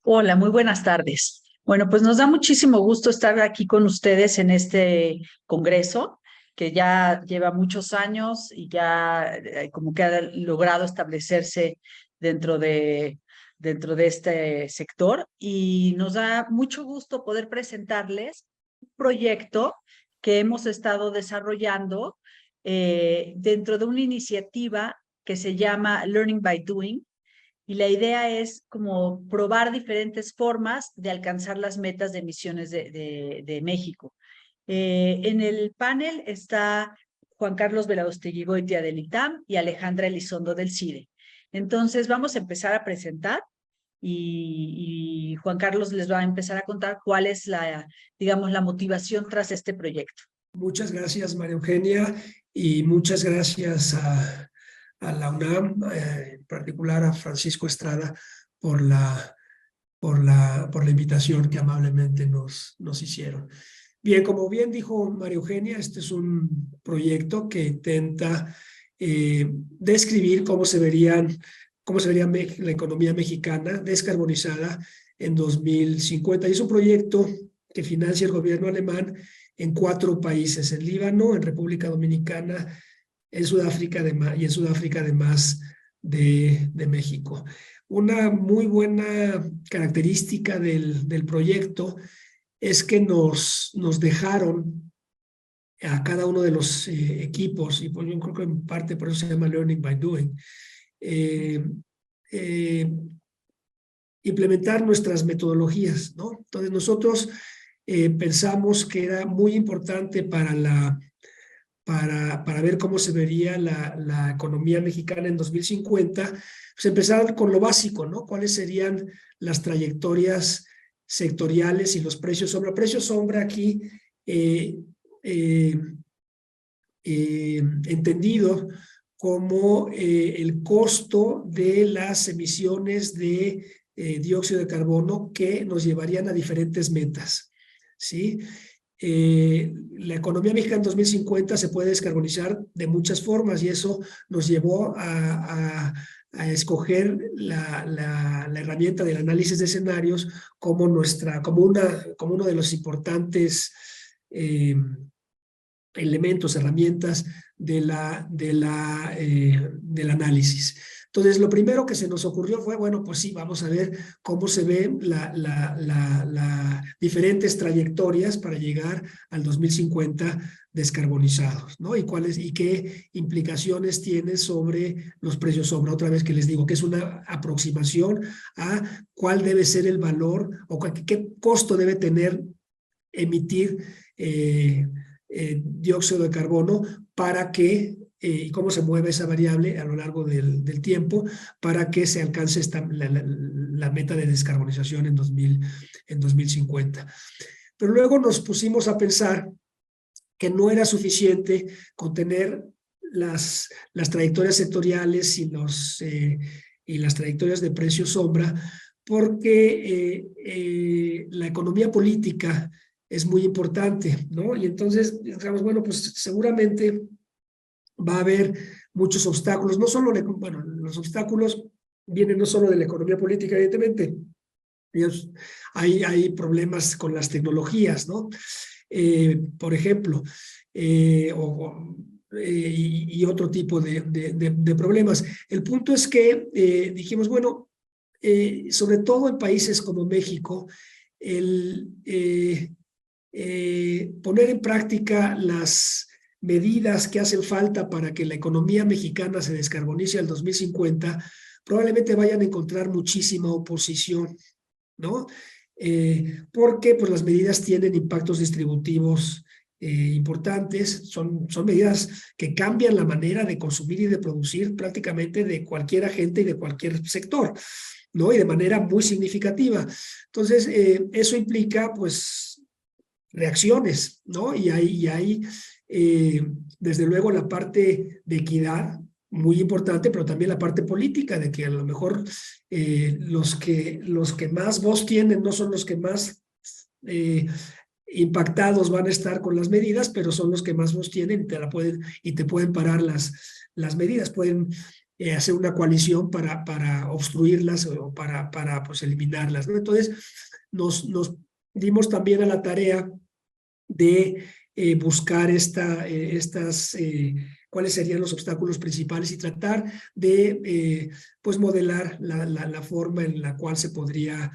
Hola, muy buenas tardes. Bueno, pues nos da muchísimo gusto estar aquí con ustedes en este congreso que ya lleva muchos años y ya como que ha logrado establecerse dentro dentro de este sector y nos da mucho gusto poder presentarles un proyecto que hemos estado desarrollando dentro de una iniciativa que se llama Learning by Doing, y la idea es como probar diferentes formas de alcanzar las metas de emisiones de México. En el panel está Juan Carlos Belaustegui Goitia del ITAM y Alejandra Elizondo del CIDE. Entonces vamos a empezar a presentar y Juan Carlos les va a empezar a contar cuál es digamos, la motivación tras este proyecto. Muchas gracias, María Eugenia, y muchas gracias a la UNAM, en particular a Francisco Estrada, por por la invitación que amablemente nos hicieron. Bien, como bien dijo María Eugenia, este es un proyecto que intenta describir cómo se vería la economía mexicana descarbonizada en 2050. Y es un proyecto que financia el gobierno alemán en 4 países: en Líbano, en República Dominicana, en Sudáfrica y en Sudáfrica, además de México. Una muy buena característica del proyecto es que nos dejaron a cada uno de los equipos, y pues yo creo que en parte por eso se llama Learning by Doing, eh, eh, implementar nuestras metodologías, ¿no? Entonces nosotros pensamos que era muy importante para ver cómo se vería la economía mexicana en 2050, pues empezar con lo básico, ¿no? ¿Cuáles serían las trayectorias sectoriales y los precios sombra? Precios sombra aquí, eh, eh, entendido como el costo de las emisiones de dióxido de carbono que nos llevarían a diferentes metas, ¿sí? La economía mexicana en 2050 se puede descarbonizar de muchas formas, y eso nos llevó a escoger la herramienta del análisis de escenarios como como uno de los importantes elementos, herramientas del análisis. Entonces, lo primero que se nos ocurrió fue, bueno, pues sí, vamos a ver cómo se ven diferentes trayectorias para llegar al 2050 descarbonizados, ¿no? Y qué implicaciones tiene sobre los precios sombra. Otra vez que les digo que es una aproximación a cuál debe ser el valor o qué costo debe tener emitir dióxido de carbono para que, y cómo se mueve esa variable a lo largo del tiempo para que se alcance la meta de descarbonización en 2050. Pero luego nos pusimos a pensar que no era suficiente con tener las trayectorias sectoriales y las trayectorias de precio sombra, porque la economía política es muy importante, ¿no? Y entonces, digamos, bueno, pues seguramente va a haber muchos obstáculos, no solo, bueno, los obstáculos vienen no solo de la economía política, evidentemente, hay problemas con las tecnologías, ¿no? Por ejemplo, y otro tipo de problemas. El punto es que dijimos, bueno, sobre todo en países como México, el poner en práctica las medidas que hacen falta para que la economía mexicana se descarbonice al 2050, probablemente vayan a encontrar muchísima oposición, ¿no? Porque pues, las medidas tienen impactos distributivos importantes, son medidas que cambian la manera de consumir y de producir prácticamente de cualquier agente y de cualquier sector, ¿no? Y de manera muy significativa. Entonces, eso implica, pues, reacciones, ¿no? Y hay desde luego, la parte de equidad, muy importante, pero también la parte política, de que a lo mejor los que más voz tienen no son los que más impactados van a estar con las medidas, pero son los que más voz tienen y te pueden parar las medidas, pueden hacer una coalición para obstruirlas o para pues, eliminarlas, ¿no? Entonces, nos dimos también a la tarea de buscar cuáles serían los obstáculos principales y tratar de pues modelar la forma en la cual se podría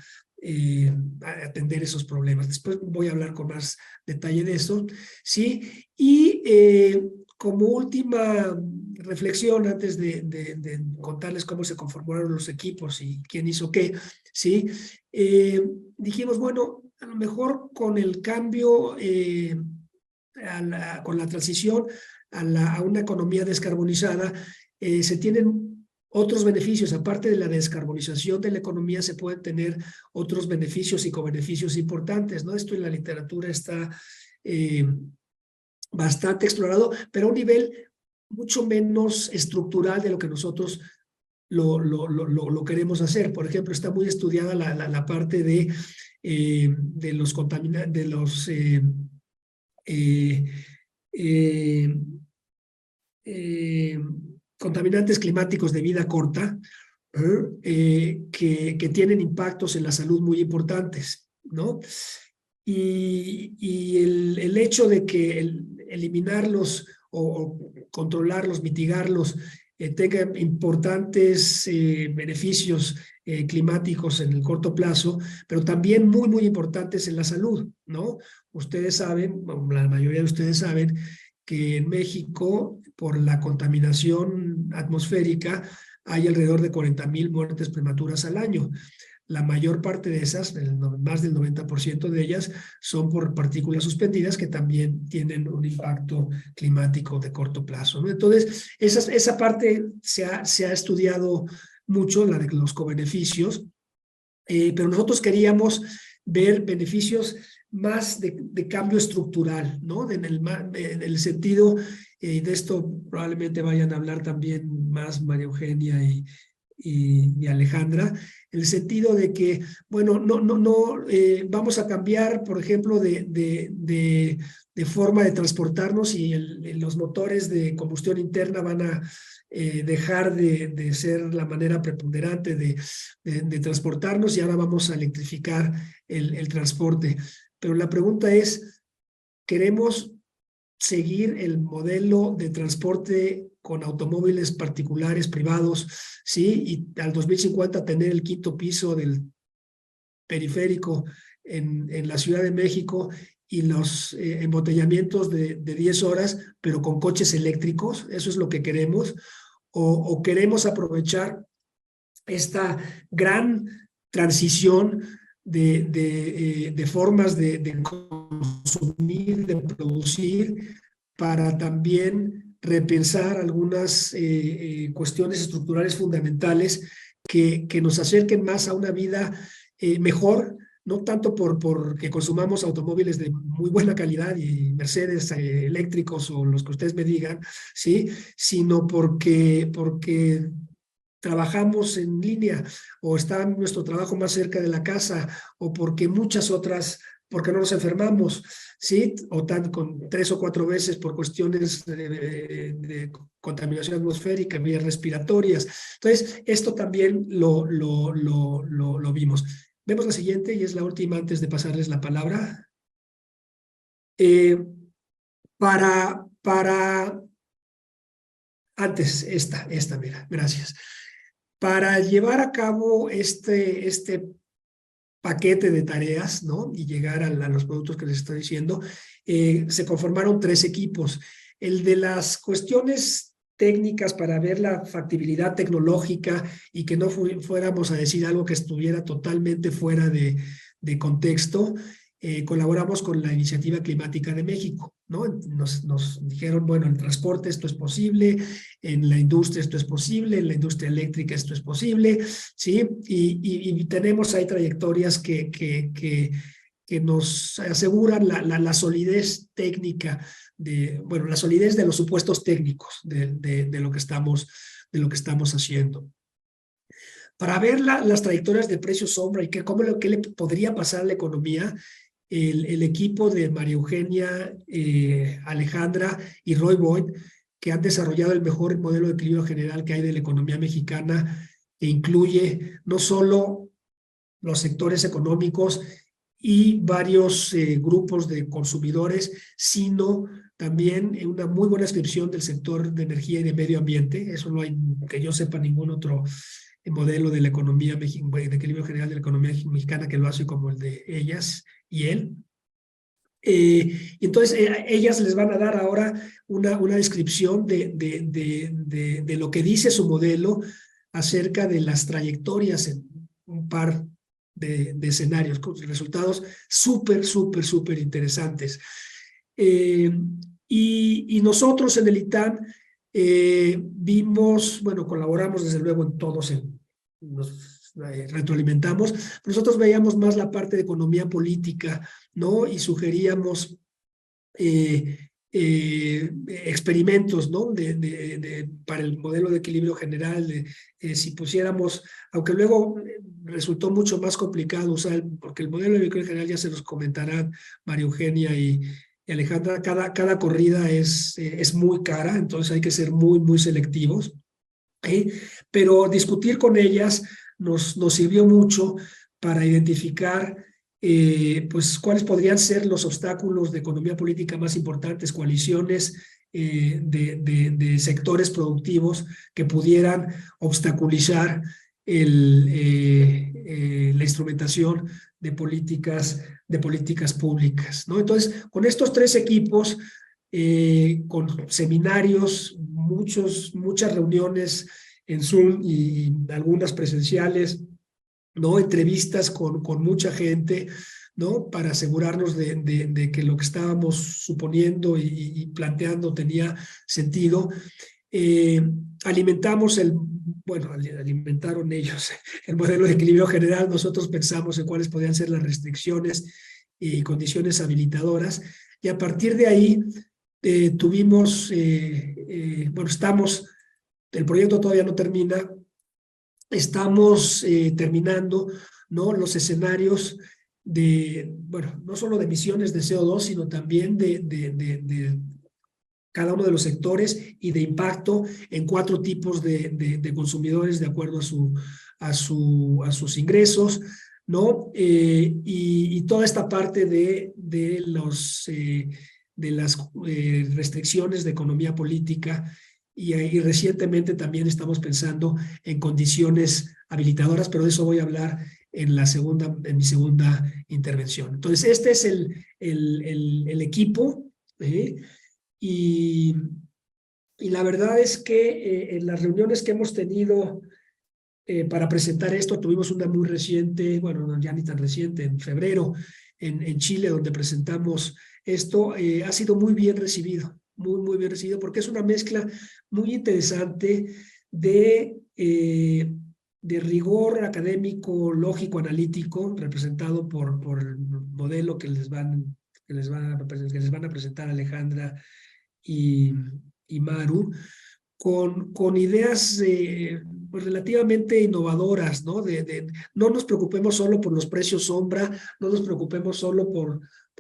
atender esos problemas. Después voy a hablar con más detalle de eso, ¿sí? Y como última reflexión, antes de contarles cómo se conformaron los equipos y quién hizo qué, ¿sí? Dijimos, bueno, a lo mejor con el cambio, con la transición a una economía descarbonizada, se tienen otros beneficios. Aparte de la descarbonización de la economía, se pueden tener otros beneficios y cobeneficios importantes, ¿no? Esto en la literatura está bastante explorado, pero a un nivel mucho menos estructural de lo que nosotros lo queremos hacer. Por ejemplo, está muy estudiada la parte de los contaminantes climáticos de vida corta, que tienen impactos en la salud muy importantes, ¿no? Y el hecho de que eliminarlos o controlarlos, mitigarlos, tengan importantes beneficios climáticos en el corto plazo, pero también muy importantes en la salud, ¿no? Ustedes saben, la mayoría de ustedes saben, que en México, por la contaminación atmosférica, hay alrededor de 40,000 muertes prematuras al año. La mayor parte de esas, más del 90% de ellas, son por partículas suspendidas que también tienen un impacto climático de corto plazo, ¿no? Entonces, esa parte se ha estudiado mucho, la de los cobeneficios, pero nosotros queríamos ver beneficios más de cambio estructural, ¿no? En el sentido, de esto probablemente vayan a hablar también más María Eugenia y Alejandra, en el sentido de que, bueno, no vamos a cambiar, por ejemplo, de forma de transportarnos y los motores de combustión interna van a dejar de ser la manera preponderante de transportarnos y ahora vamos a electrificar el transporte. Pero la pregunta es, ¿queremos seguir el modelo de transporte con automóviles particulares, privados, ¿sí? Y al 2050 tener el quinto piso del periférico en la Ciudad de México y los embotellamientos de 10 horas, pero con coches eléctricos? ¿Eso es lo que queremos? ¿O queremos aprovechar esta gran transición de formas de consumir, de producir, para también repensar algunas cuestiones estructurales fundamentales que nos acerquen más a una vida mejor, no tanto porque consumamos automóviles de muy buena calidad y Mercedes eléctricos o los que ustedes me digan, ¿sí? Sino porque trabajamos en línea o está nuestro trabajo más cerca de la casa o porque muchas otras, porque no nos enfermamos, ¿sí? O con 3 o 4 veces por cuestiones de contaminación atmosférica, vías respiratorias. Entonces, esto también lo vimos. Vemos la siguiente y es la última antes de pasarles la palabra. Antes, esta, mira, gracias. Para llevar a cabo este paquete de tareas, ¿no? Y llegar a los productos que les estoy diciendo, se conformaron 3 equipos. El de las cuestiones técnicas para ver la factibilidad tecnológica y que no fuéramos a decir algo que estuviera totalmente fuera de contexto. Colaboramos con la Iniciativa Climática de México, ¿no? Nos dijeron, bueno, en transporte esto es posible, en la industria esto es posible, en la industria eléctrica esto es posible, ¿sí? Y tenemos ahí trayectorias que nos aseguran la solidez técnica, bueno, la solidez de los supuestos técnicos de lo que estamos haciendo. Para ver las trayectorias de precio sombra y qué le podría pasar a la economía, el equipo de María Eugenia, Alejandra y Roy Boyd que han desarrollado el mejor modelo de equilibrio general que hay de la economía mexicana, que incluye no solo los sectores económicos y varios grupos de consumidores, sino también una muy buena descripción del sector de energía y de medio ambiente. Eso no hay, que yo sepa, ningún otro modelo de la economía, de equilibrio general de la economía mexicana que lo hace como el de ellas y él. Entonces, ellas les van a dar ahora una descripción de lo que dice su modelo acerca de las trayectorias en un par de escenarios, con resultados súper interesantes. Y nosotros en el ITAM vimos, bueno, colaboramos desde luego en todos, nos retroalimentamos, nosotros veíamos más la parte de economía política, ¿no? Y sugeríamos experimentos, ¿no? Para el modelo de equilibrio general, si pusiéramos, aunque luego resultó mucho más complicado usar, porque el modelo de equilibrio general ya se los comentarán María Eugenia y Alejandra, cada corrida es muy cara, entonces hay que ser muy selectivos. Pero discutir con ellas nos sirvió mucho para identificar pues cuáles podrían ser los obstáculos de economía política más importantes, coaliciones de sectores productivos que pudieran obstaculizar la instrumentación de políticas públicas, ¿no? Entonces, con estos tres equipos, con seminarios, muchas reuniones en Zoom y algunas presenciales, ¿no? Entrevistas con mucha gente, ¿no? Para asegurarnos de que lo que estábamos suponiendo y planteando tenía sentido. Alimentamos bueno, alimentaron ellos el modelo de equilibrio general. Nosotros pensamos en cuáles podrían ser las restricciones y condiciones habilitadoras. Y a partir de ahí tuvimos, bueno, el proyecto todavía no termina, estamos terminando, ¿no? Los escenarios bueno, no solo de emisiones de CO2, sino también de cada uno de los sectores y de impacto en 4 tipos de consumidores de acuerdo a sus ingresos, ¿no? Y toda esta parte de las restricciones de economía política y recientemente también estamos pensando en condiciones habilitadoras, pero de eso voy a hablar en mi segunda intervención. Entonces, este es el equipo, y la verdad es que en las reuniones que hemos tenido para presentar esto, tuvimos una muy reciente, bueno, ya ni tan reciente, en febrero, en Chile, donde presentamos esto, ha sido muy bien recibido, muy bien recibido, porque es una mezcla muy interesante de rigor académico, lógico, analítico, representado por el modelo que les van a presentar Alejandra y Maru, con ideas pues relativamente innovadoras, ¿no? No nos preocupemos solo por los precios sombra, no nos preocupemos solo por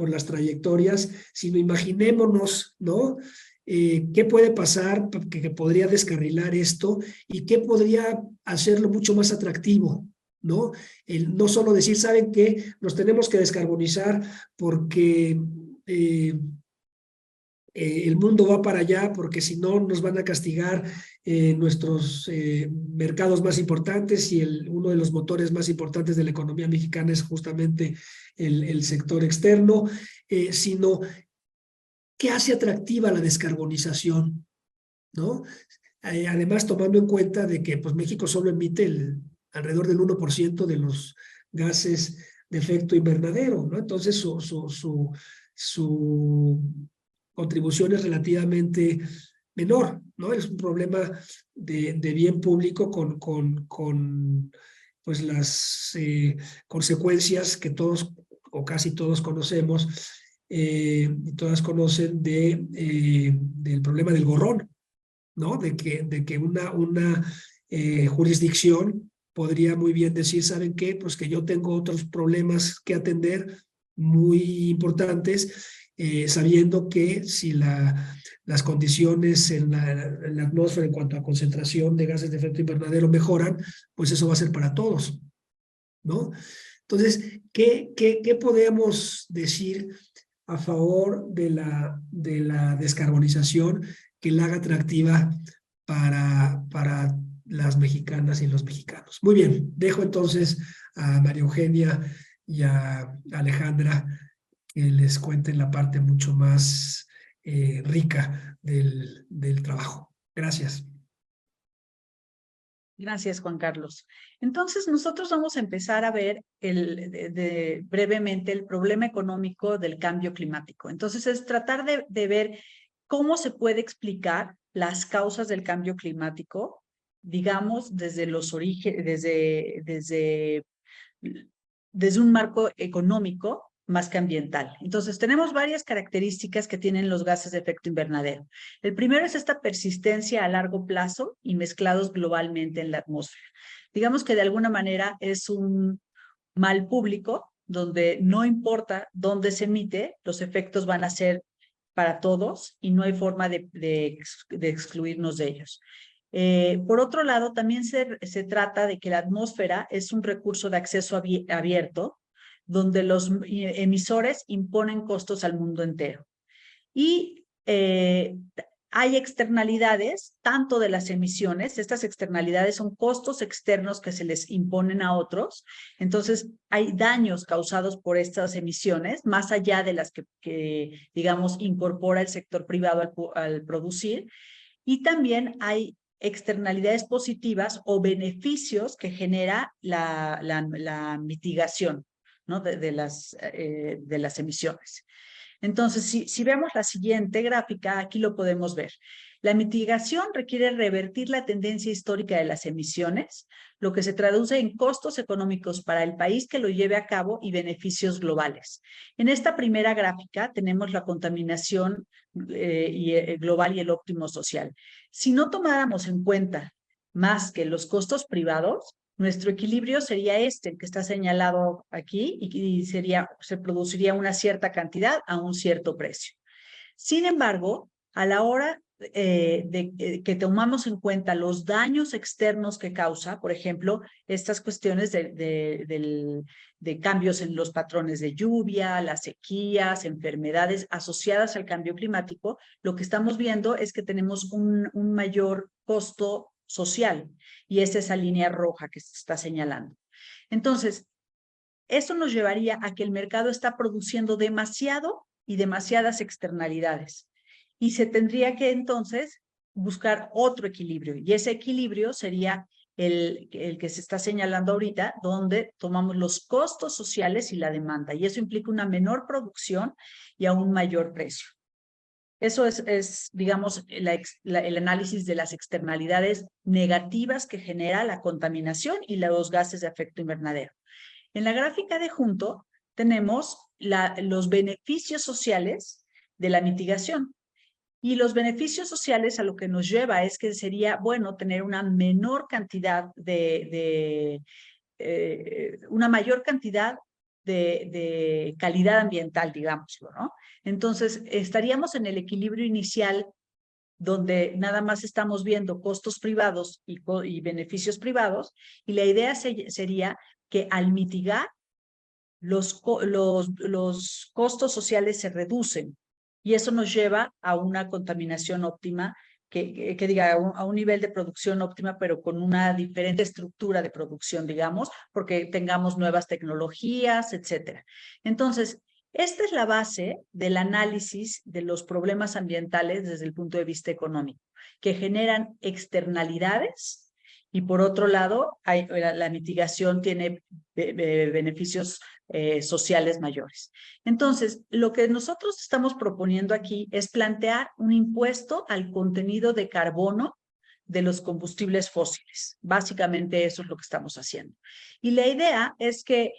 las trayectorias, sino imaginémonos, ¿no? ¿Qué puede pasar que podría descarrilar esto y qué podría hacerlo mucho más atractivo? ¿No? No solo decir, ¿saben qué? Nos tenemos que descarbonizar porque el mundo va para allá, porque si no nos van a castigar nuestros mercados más importantes y uno de los motores más importantes de la economía mexicana es justamente el sector externo, sino ¿qué hace atractiva la descarbonización? ¿No? Además, tomando en cuenta de que pues, México solo emite alrededor del 1% de los gases de efecto invernadero, ¿no? Entonces, su contribución es relativamente menor, ¿no? Es un problema de bien público con pues, las consecuencias que todos o casi todos conocemos y todas conocen del problema del gorrón, ¿no? De que una jurisdicción podría muy bien decir, ¿saben qué? Pues que yo tengo otros problemas que atender, muy importantes, sabiendo que si las condiciones en la atmósfera en cuanto a concentración de gases de efecto invernadero mejoran, pues eso va a ser para todos, ¿no? Entonces, ¿qué podemos decir a favor de la descarbonización que la haga atractiva para las mexicanas y los mexicanos? Muy bien, dejo entonces a María Eugenia y a Alejandra que les cuenten la parte mucho más rica del trabajo. Gracias. Gracias, Juan Carlos. Entonces, nosotros vamos a empezar a ver brevemente el problema económico del cambio climático. Entonces, es tratar de ver cómo se puede explicar las causas del cambio climático, digamos, desde los orígenes, desde un marco económico más que ambiental. Entonces, tenemos varias características que tienen los gases de efecto invernadero. El primero es esta persistencia a largo plazo y mezclados globalmente en la atmósfera. Digamos que de alguna manera es un mal público donde no importa dónde se emite, los efectos van a ser para todos y no hay forma de excluirnos de ellos. Por otro lado, también se trata de que la atmósfera es un recurso de acceso abierto, donde los emisores imponen costos al mundo entero. Y hay externalidades, tanto de las emisiones, estas externalidades son costos externos que se les imponen a otros, entonces hay daños causados por estas emisiones, más allá de las que digamos, incorpora el sector privado al producir, y también hay externalidades positivas o beneficios que genera la mitigación, ¿no? de las emisiones. Entonces, si vemos la siguiente gráfica, aquí lo podemos ver. La mitigación requiere revertir la tendencia histórica de las emisiones, lo que se traduce en costos económicos para el país que lo lleve a cabo y beneficios globales. En esta primera gráfica tenemos la contaminación global y el óptimo social. Si no tomáramos en cuenta más que los costos privados, nuestro equilibrio sería el que está señalado aquí y se produciría una cierta cantidad a un cierto precio. Sin embargo, a la hora que tomamos en cuenta los daños externos que causa, por ejemplo, estas cuestiones de cambios en los patrones de lluvia, las sequías, enfermedades asociadas al cambio climático, lo que estamos viendo es que tenemos un mayor costo social y es esa línea roja que se está señalando. Entonces, eso nos llevaría a que el mercado está produciendo demasiado y demasiadas externalidades. Y se tendría que entonces buscar otro equilibrio. Y ese equilibrio sería el que se está señalando ahorita, donde tomamos los costos sociales y la demanda. Y eso implica una menor producción y a un mayor precio. Eso es digamos, el análisis de las externalidades negativas que genera la contaminación y los gases de efecto invernadero. En la gráfica de junto tenemos los beneficios sociales de la mitigación. Y los beneficios sociales a lo que nos lleva es que sería bueno tener una menor cantidad una mayor cantidad de calidad ambiental, digámoslo, ¿no? Entonces, estaríamos en el equilibrio inicial donde nada más estamos viendo costos privados y beneficios privados, y la idea sería que al mitigar los costos sociales se reducen y eso nos lleva a una contaminación óptima, que diga, a un nivel de producción óptima, pero con una diferente estructura de producción, digamos, porque tengamos nuevas tecnologías, etcétera. Entonces, esta es la base del análisis de los problemas ambientales desde el punto de vista económico, que generan externalidades y por otro lado, la mitigación tiene beneficios sociales mayores. Entonces, lo que nosotros estamos proponiendo aquí es plantear un impuesto al contenido de carbono de los combustibles fósiles. Básicamente eso es lo que estamos haciendo. Y la idea es que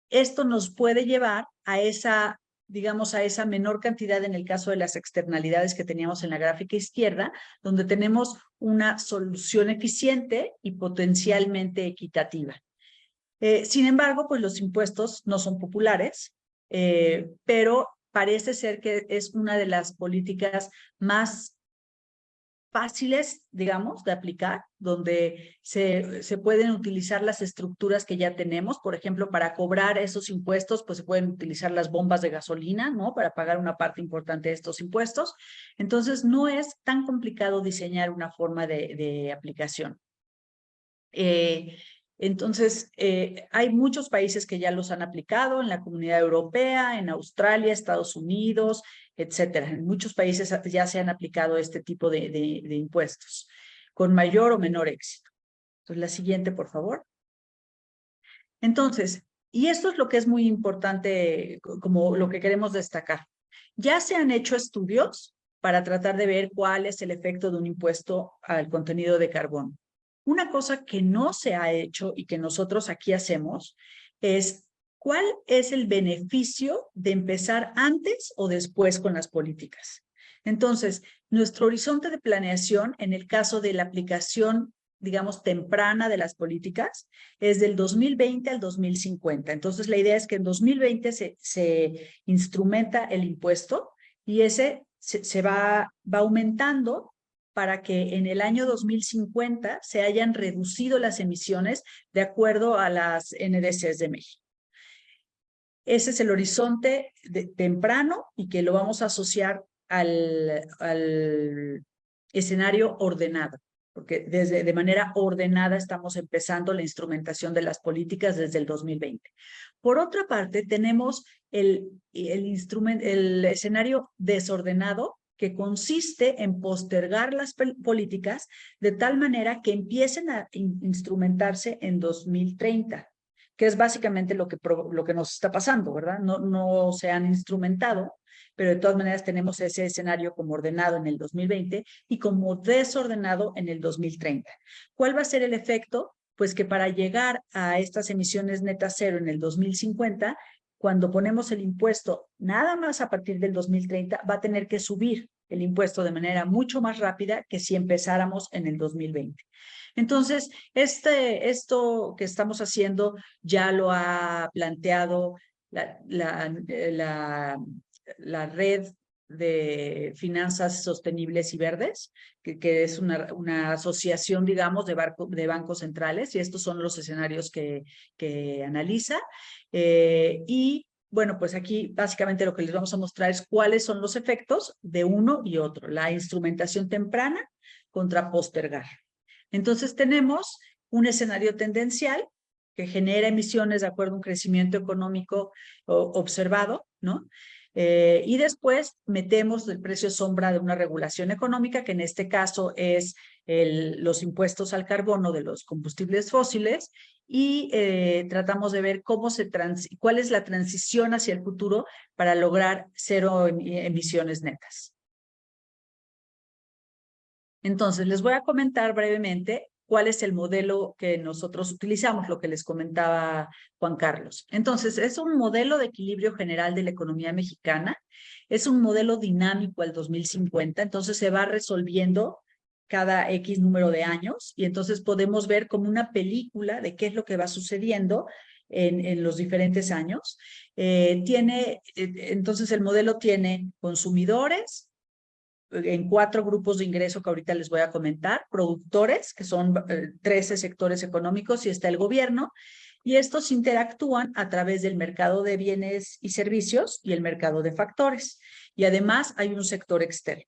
esto nos puede llevar a esa, digamos, a esa menor cantidad en el caso de las externalidades que teníamos en la gráfica izquierda, donde tenemos una solución eficiente y potencialmente equitativa. Sin embargo, pues los impuestos no son populares pero parece ser que es una de las políticas más fáciles, digamos, de aplicar, donde se pueden utilizar las estructuras que ya tenemos. Por ejemplo, para cobrar esos impuestos, pues se pueden utilizar las bombas de gasolina, ¿no? Para pagar una parte importante de estos impuestos. Entonces, no es tan complicado diseñar una forma de aplicación. Entonces, hay muchos países que ya los han aplicado en la Comunidad Europea, en Australia, Estados Unidos, etcétera. En muchos países ya se han aplicado este tipo de impuestos, con mayor o menor éxito. Entonces, la siguiente, por favor. Entonces, y esto es lo que es muy importante, como lo que queremos destacar. Ya se han hecho estudios para tratar de ver cuál es el efecto de un impuesto al contenido de carbono. Una cosa que no se ha hecho y que nosotros aquí hacemos es cuál es el beneficio de empezar antes o después con las políticas. Entonces, nuestro horizonte de planeación, en el caso de la aplicación, digamos, temprana de las políticas, es del 2020 al 2050. Entonces, la idea es que en 2020 se instrumenta el impuesto y ese se va aumentando para que en el año 2050 se hayan reducido las emisiones de acuerdo a las NDCs de México. Ese es el horizonte temprano y que lo vamos a asociar al escenario ordenado, porque de manera ordenada estamos empezando la instrumentación de las políticas desde el 2020. Por otra parte, tenemos el escenario desordenado, que consiste en postergar las políticas de tal manera que empiecen a instrumentarse en 2030, que es básicamente lo que nos está pasando, ¿verdad? No se han instrumentado, pero de todas maneras tenemos ese escenario como ordenado en el 2020 y como desordenado en el 2030. ¿Cuál va a ser el efecto? Pues que para llegar a estas emisiones netas cero en el 2050, cuando ponemos el impuesto nada más a partir del 2030, va a tener que subir el impuesto de manera mucho más rápida que si empezáramos en el 2020. Entonces, esto que estamos haciendo ya lo ha planteado la red de finanzas sostenibles y verdes, que es una asociación, digamos, de bancos centrales, y estos son los escenarios que analiza. Y bueno, pues aquí básicamente lo que les vamos a mostrar es cuáles son los efectos de uno y otro, la instrumentación temprana contra postergar. Entonces tenemos un escenario tendencial que genera emisiones de acuerdo a un crecimiento económico observado, ¿no? Y después metemos el precio sombra de una regulación económica, que en este caso es los impuestos al carbono de los combustibles fósiles, y tratamos de ver cuál es la transición hacia el futuro para lograr cero emisiones netas. Entonces, les voy a comentar brevemente cuál es el modelo que nosotros utilizamos, lo que les comentaba Juan Carlos. Entonces, es un modelo de equilibrio general de la economía mexicana, es un modelo dinámico al 2050, entonces se va resolviendo cada X número de años y entonces podemos ver como una película de qué es lo que va sucediendo en los diferentes años. Entonces, el modelo tiene consumidores, en 4 grupos de ingreso que ahorita les voy a comentar, productores, que son 13 sectores económicos, y está el gobierno, y estos interactúan a través del mercado de bienes y servicios y el mercado de factores, y además hay un sector externo.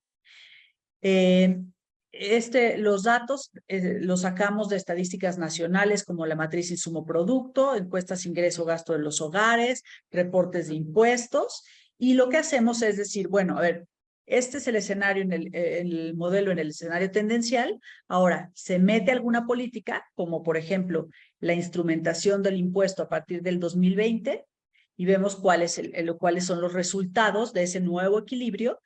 Los datos los sacamos de estadísticas nacionales como la matriz insumo-producto, encuestas ingreso-gasto de los hogares, reportes de impuestos, y lo que hacemos es decir, bueno, a ver, este es el escenario en el modelo, en el escenario tendencial. Ahora, se mete alguna política, como por ejemplo la instrumentación del impuesto a partir del 2020, y vemos cuáles son los resultados de ese nuevo equilibrio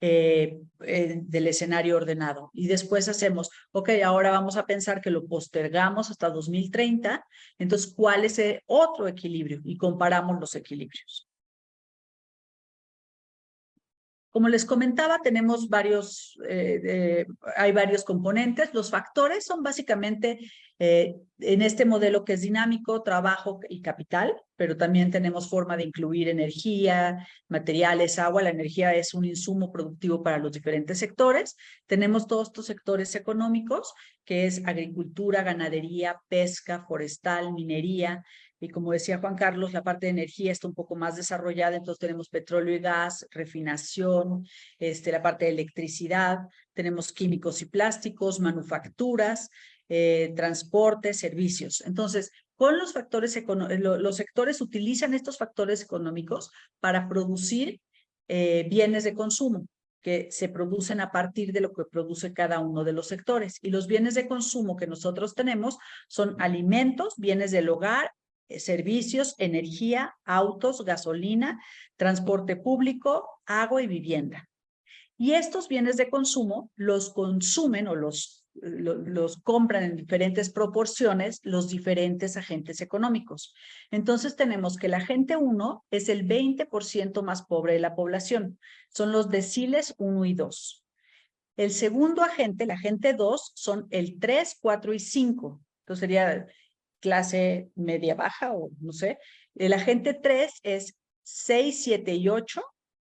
del escenario ordenado. Y después hacemos, ok, ahora vamos a pensar que lo postergamos hasta 2030, entonces, ¿cuál es el otro equilibrio? Y comparamos los equilibrios. Como les comentaba, tenemos hay varios componentes. Los factores son básicamente, en este modelo que es dinámico, trabajo y capital, pero también tenemos forma de incluir energía, materiales, agua. La energía es un insumo productivo para los diferentes sectores. Tenemos todos estos sectores económicos, que es agricultura, ganadería, pesca, forestal, minería. Y como decía Juan Carlos, la parte de energía está un poco más desarrollada, entonces tenemos petróleo y gas, refinación, la parte de electricidad, tenemos químicos y plásticos, manufacturas, transporte, servicios. Entonces, con los factores los sectores utilizan estos factores económicos para producir bienes de consumo que se producen a partir de lo que produce cada uno de los sectores. Y los bienes de consumo que nosotros tenemos son alimentos, bienes del hogar, servicios, energía, autos, gasolina, transporte público, agua y vivienda. Y estos bienes de consumo los consumen o los compran en diferentes proporciones los diferentes agentes económicos. Entonces tenemos que el agente 1 es el 20% más pobre de la población. Son los deciles 1 y 2. El segundo agente, el agente 2, son el 3, 4 y 5. Entonces sería clase media baja o no sé. El agente 3 es 6, 7 y 8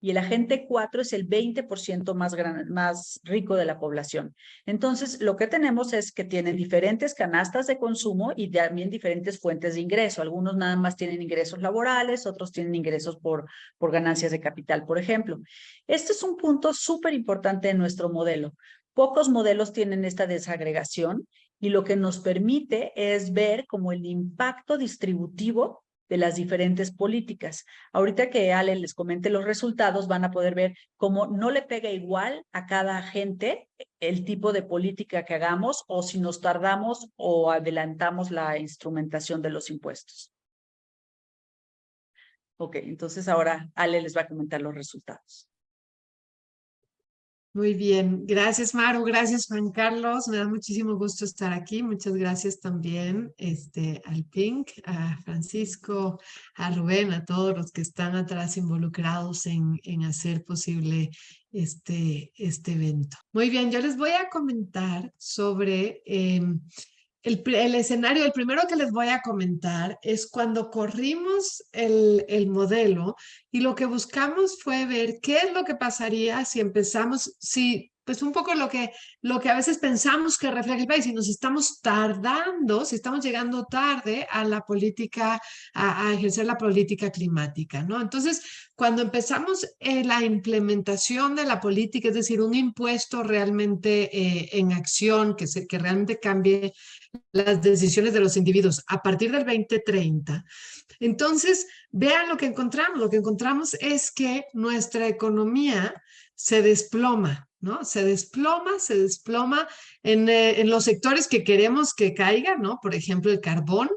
y el agente 4 es el 20% más rico de la población. Entonces, lo que tenemos es que tienen diferentes canastas de consumo y también diferentes fuentes de ingreso. Algunos nada más tienen ingresos laborales, otros tienen ingresos por ganancias de capital, por ejemplo. Este es un punto súper importante en nuestro modelo. Pocos modelos tienen esta desagregación y lo que nos permite es ver como el impacto distributivo de las diferentes políticas. Ahorita que Ale les comente los resultados, van a poder ver cómo no le pega igual a cada agente el tipo de política que hagamos o si nos tardamos o adelantamos la instrumentación de los impuestos. Ok, entonces ahora Ale les va a comentar los resultados. Muy bien, gracias Maru, gracias Juan Carlos, me da muchísimo gusto estar aquí, muchas gracias también al Pink, a Francisco, a Rubén, a todos los que están atrás involucrados en hacer posible este evento. Muy bien, yo les voy a comentar sobre el escenario. El primero que les voy a comentar es cuando corrimos el modelo y lo que buscamos fue ver qué es lo que pasaría si empezamos, pues un poco lo que a veces pensamos que refleja el país, si nos estamos tardando, si estamos llegando tarde a la política, a ejercer la política climática, ¿no? Entonces, cuando empezamos la implementación de la política, es decir, un impuesto realmente en acción, que realmente cambie las decisiones de los individuos a partir del 2030. Entonces, vean lo que encontramos. Lo que encontramos es que nuestra economía se desploma, ¿no? Se desploma en los sectores que queremos que caiga, ¿no? Por ejemplo, el carbón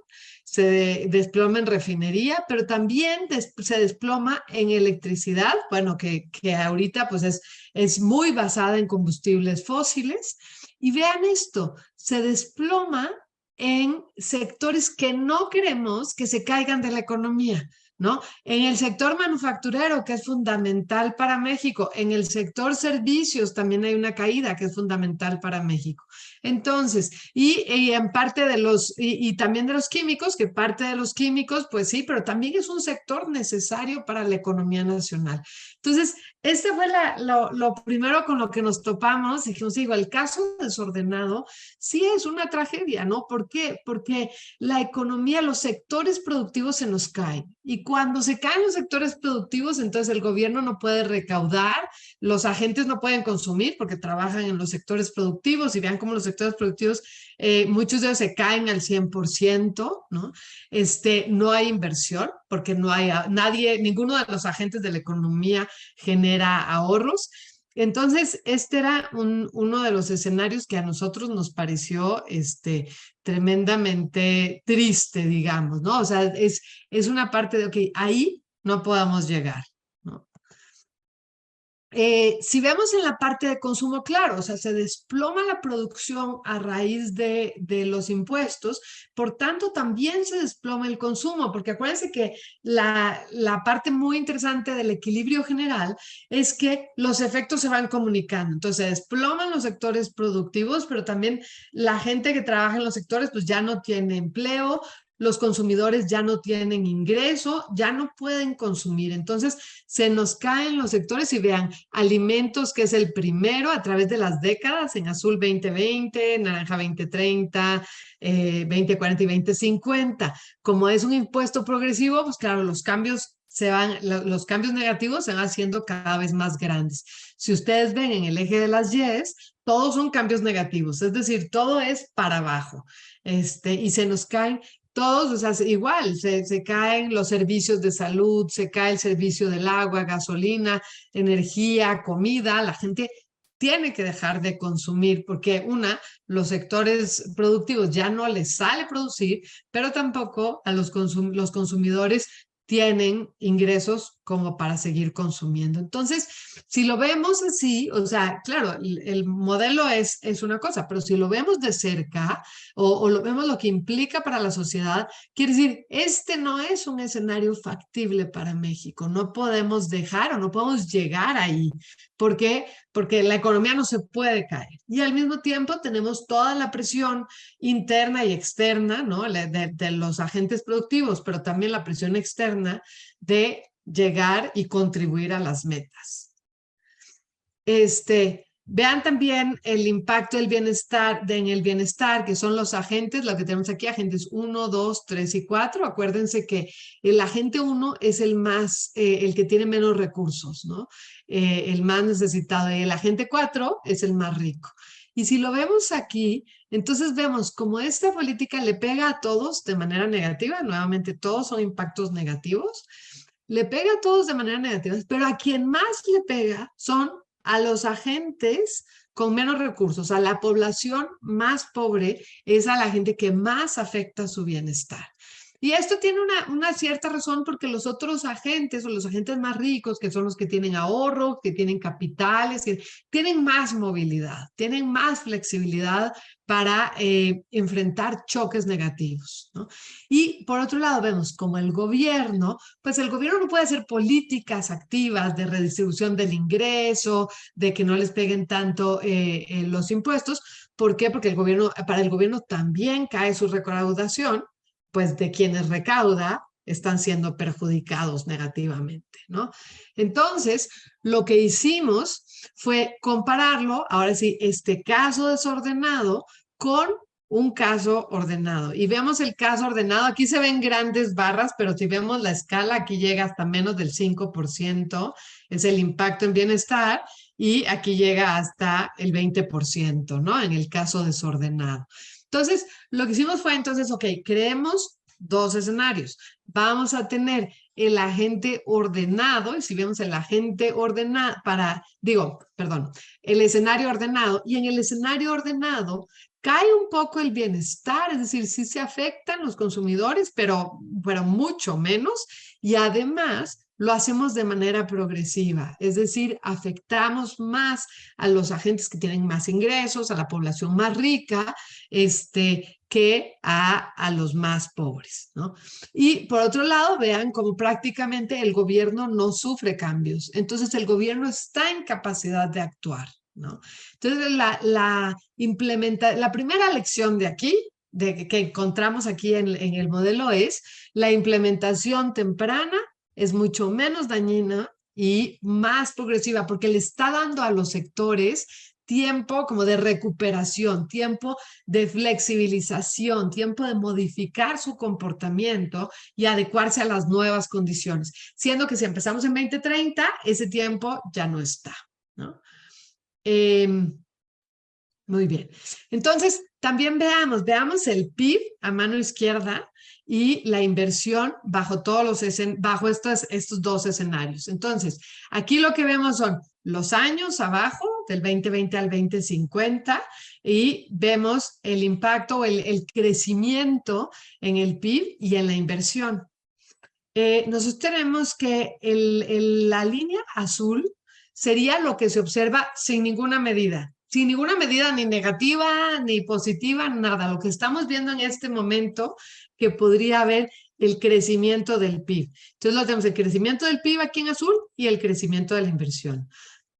se desploma en refinería, pero también se desploma en electricidad, bueno, que ahorita pues es muy basada en combustibles fósiles. Y vean esto, se desploma en sectores que no queremos que se caigan de la economía, ¿no? En el sector manufacturero, que es fundamental para México, en el sector servicios también hay una caída que es fundamental para México. Entonces, y en parte de y también de los químicos, que parte de los químicos, pues sí, pero también es un sector necesario para la economía nacional. Entonces, este fue lo primero con lo que nos topamos. Dijimos, digo, el caso desordenado sí es una tragedia, ¿no? ¿Por qué? Porque la economía, los sectores productivos se nos caen. Y cuando se caen los sectores productivos, entonces el gobierno no puede recaudar, los agentes no pueden consumir porque trabajan en los sectores productivos y vean cómo los sectores productivos, muchos de ellos se caen al 100%, ¿no? No hay inversión porque no hay ninguno de los agentes de la economía genera ahorros. Entonces, este era uno de los escenarios que a nosotros nos pareció tremendamente triste, digamos, ¿no? O sea, es una parte de, ok, ahí no podamos llegar, ¿no? Si vemos en la parte de consumo, claro, o sea, se desploma la producción a raíz de los impuestos, por tanto también se desploma el consumo, porque acuérdense que la parte muy interesante del equilibrio general es que los efectos se van comunicando, entonces se desploman los sectores productivos, pero también la gente que trabaja en los sectores pues ya no tiene empleo, los consumidores ya no tienen ingreso, ya no pueden consumir. Entonces, se nos caen los sectores y vean, alimentos, que es el primero a través de las décadas, en azul 2020, naranja 2030, 2040 y 2050. Como es un impuesto progresivo, pues claro, los cambios negativos se van haciendo cada vez más grandes. Si ustedes ven en el eje de las Y's, todos son cambios negativos, es decir, todo es para abajo. Y se nos caen todos, o sea, igual, se caen los servicios de salud, se cae el servicio del agua, gasolina, energía, comida, la gente tiene que dejar de consumir porque los sectores productivos ya no les sale producir, pero tampoco a los consumidores tienen ingresos como para seguir consumiendo. Entonces, si lo vemos así, o sea, claro, el modelo es una cosa, pero si lo vemos de cerca o lo vemos lo que implica para la sociedad, quiere decir, este no es un escenario factible para México. No podemos dejar o no podemos llegar ahí. ¿Por qué? Porque la economía no se puede caer. Y al mismo tiempo tenemos toda la presión interna y externa, ¿no? de los agentes productivos, pero también la presión externa de llegar y contribuir a las metas. Vean también el impacto del bienestar, en el bienestar, que son los agentes, lo que tenemos aquí, agentes 1, 2, 3 y 4. Acuérdense que el agente 1 es el que tiene menos recursos, ¿no? El más necesitado. Y el agente 4 es el más rico. Y si lo vemos aquí, entonces vemos como esta política le pega a todos de manera negativa, nuevamente todos son impactos negativos, le pega a todos de manera negativa, pero a quien más le pega son a los agentes con menos recursos, a la población más pobre, es a la gente que más afecta su bienestar. Y esto tiene una cierta razón porque los otros agentes o los agentes más ricos, que son los que tienen ahorro, que tienen capitales, que tienen más movilidad, tienen más flexibilidad para enfrentar choques negativos, ¿no? Y por otro lado vemos como el gobierno, pues el gobierno no puede hacer políticas activas de redistribución del ingreso, de que no les peguen tanto los impuestos. ¿Por qué? Porque para el gobierno también cae su recaudación, pues de quienes recauda están siendo perjudicados negativamente, ¿no? Entonces, lo que hicimos fue compararlo, ahora sí, este caso desordenado con un caso ordenado. Y vemos el caso ordenado, aquí se ven grandes barras, pero si vemos la escala, aquí llega hasta menos del 5%, es el impacto en bienestar, y aquí llega hasta el 20%, ¿no? En el caso desordenado. Entonces, lo que hicimos fue entonces, ok, creemos dos escenarios. Vamos a tener el agente ordenado, y si vemos el agente ordenado, el escenario ordenado, y en el escenario ordenado cae un poco el bienestar, es decir, sí se afectan los consumidores, pero mucho menos, y además lo hacemos de manera progresiva, es decir, afectamos más a los agentes que tienen más ingresos, a la población más rica, que a los más pobres, ¿no? Y por otro lado, vean cómo prácticamente el gobierno no sufre cambios, entonces el gobierno está en capacidad de actuar, ¿no? Entonces la primera lección de aquí, que encontramos aquí en el modelo, es la implementación temprana es mucho menos dañina y más progresiva porque le está dando a los sectores tiempo como de recuperación, tiempo de flexibilización, tiempo de modificar su comportamiento y adecuarse a las nuevas condiciones, siendo que si empezamos en 2030, ese tiempo ya no está, ¿no? Muy bien. Entonces, también veamos el PIB a mano izquierda y la inversión bajo estos dos escenarios. Entonces, aquí lo que vemos son los años abajo, del 2020 al 2050, y vemos el impacto o el crecimiento en el PIB y en la inversión. Nosotros tenemos que la línea azul sería lo que se observa sin ninguna medida. Sin ninguna medida ni negativa, ni positiva, nada. Lo que estamos viendo en este momento, que podría haber el crecimiento del PIB. Entonces, lo tenemos el crecimiento del PIB aquí en azul y el crecimiento de la inversión.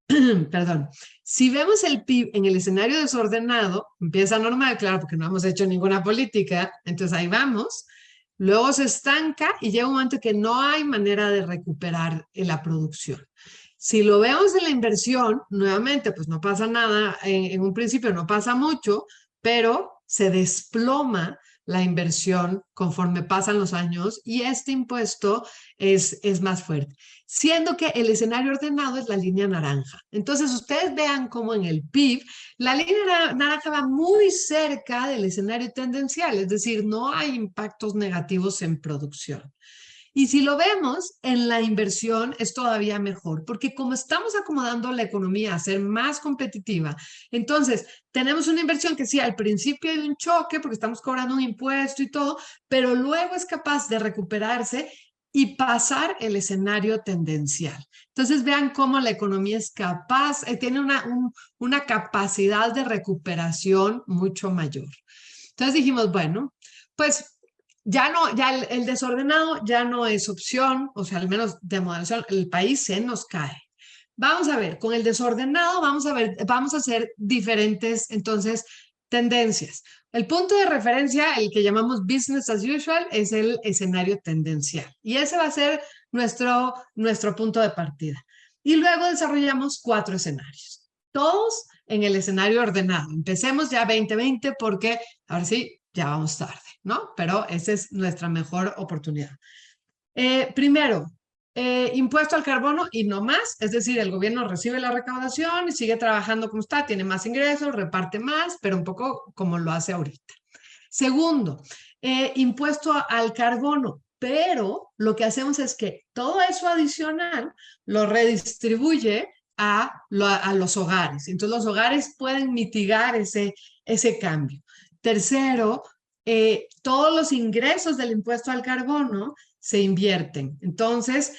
Perdón. Si vemos el PIB en el escenario desordenado, empieza normal, claro, porque no hemos hecho ninguna política, entonces ahí vamos. Luego se estanca y llega un momento que no hay manera de recuperar la producción. Si lo vemos en la inversión, nuevamente, pues no pasa nada, en un principio no pasa mucho, pero se desploma la inversión conforme pasan los años y este impuesto es más fuerte. Siendo que el escenario ordenado es la línea naranja. Entonces, ustedes vean cómo en el PIB, la línea naranja va muy cerca del escenario tendencial, es decir, no hay impactos negativos en producción. Y si lo vemos en la inversión es todavía mejor, porque como estamos acomodando la economía a ser más competitiva, entonces tenemos una inversión que sí, al principio hay un choque porque estamos cobrando un impuesto y todo, pero luego es capaz de recuperarse y pasar el escenario tendencial. Entonces vean cómo la economía es capaz, tiene una capacidad de recuperación mucho mayor. Entonces dijimos, bueno, pues ya el desordenado ya no es opción, o sea, al menos de moderación, el país se nos cae. Vamos a ver, con el desordenado vamos a hacer diferentes, entonces, tendencias. El punto de referencia, el que llamamos business as usual, es el escenario tendencial. Y ese va a ser nuestro punto de partida. Y luego desarrollamos 4 escenarios, todos en el escenario ordenado. Empecemos ya 2020 porque ahora sí, ya vamos tarde, ¿no? Pero esa es nuestra mejor oportunidad. Primero, impuesto al carbono y no más, es decir, el gobierno recibe la recaudación y sigue trabajando como está, tiene más ingresos, reparte más, pero un poco como lo hace ahorita. Segundo, impuesto al carbono, pero lo que hacemos es que todo eso adicional lo redistribuye a los hogares. Entonces los hogares pueden mitigar ese cambio. Tercero, todos los ingresos del impuesto al carbono se invierten. Entonces,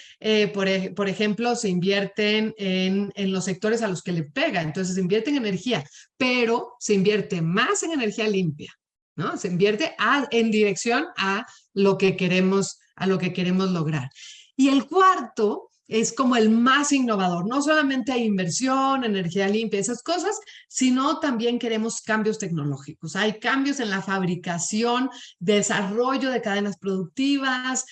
por ejemplo, se invierten en los sectores a los que le pega. Entonces, se invierte en energía, pero se invierte más en energía limpia, ¿no? Se invierte en dirección a lo que queremos lograr. Y el cuarto es como el más innovador. No solamente hay inversión, energía limpia, esas cosas, sino también queremos cambios tecnológicos. Hay cambios en la fabricación, desarrollo de cadenas productivas,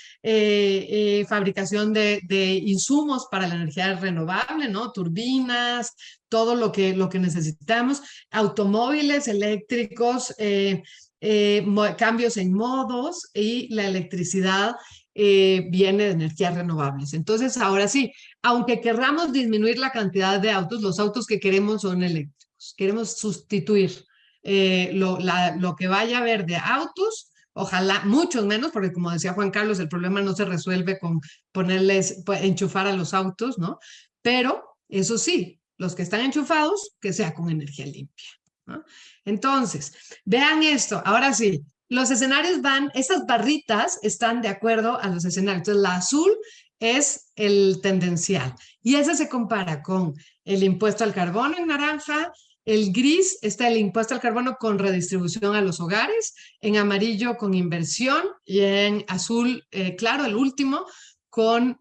fabricación de insumos para la energía renovable, ¿no? Turbinas, todo lo que necesitamos, automóviles eléctricos, cambios en modos y la electricidad viene de energías renovables. Entonces, ahora sí, aunque querramos disminuir la cantidad de autos, los autos que queremos son eléctricos. Queremos sustituir lo que vaya a haber de autos, ojalá muchos menos, porque como decía Juan Carlos, el problema no se resuelve con enchufar a los autos, ¿no? Pero, eso sí, los que están enchufados, que sea con energía limpia, ¿no? Entonces, vean esto, ahora sí. Los escenarios esas barritas están de acuerdo a los escenarios. Entonces, la azul es el tendencial y ese se compara con el impuesto al carbono en naranja, el gris está el impuesto al carbono con redistribución a los hogares, en amarillo con inversión y en azul, claro, el último, con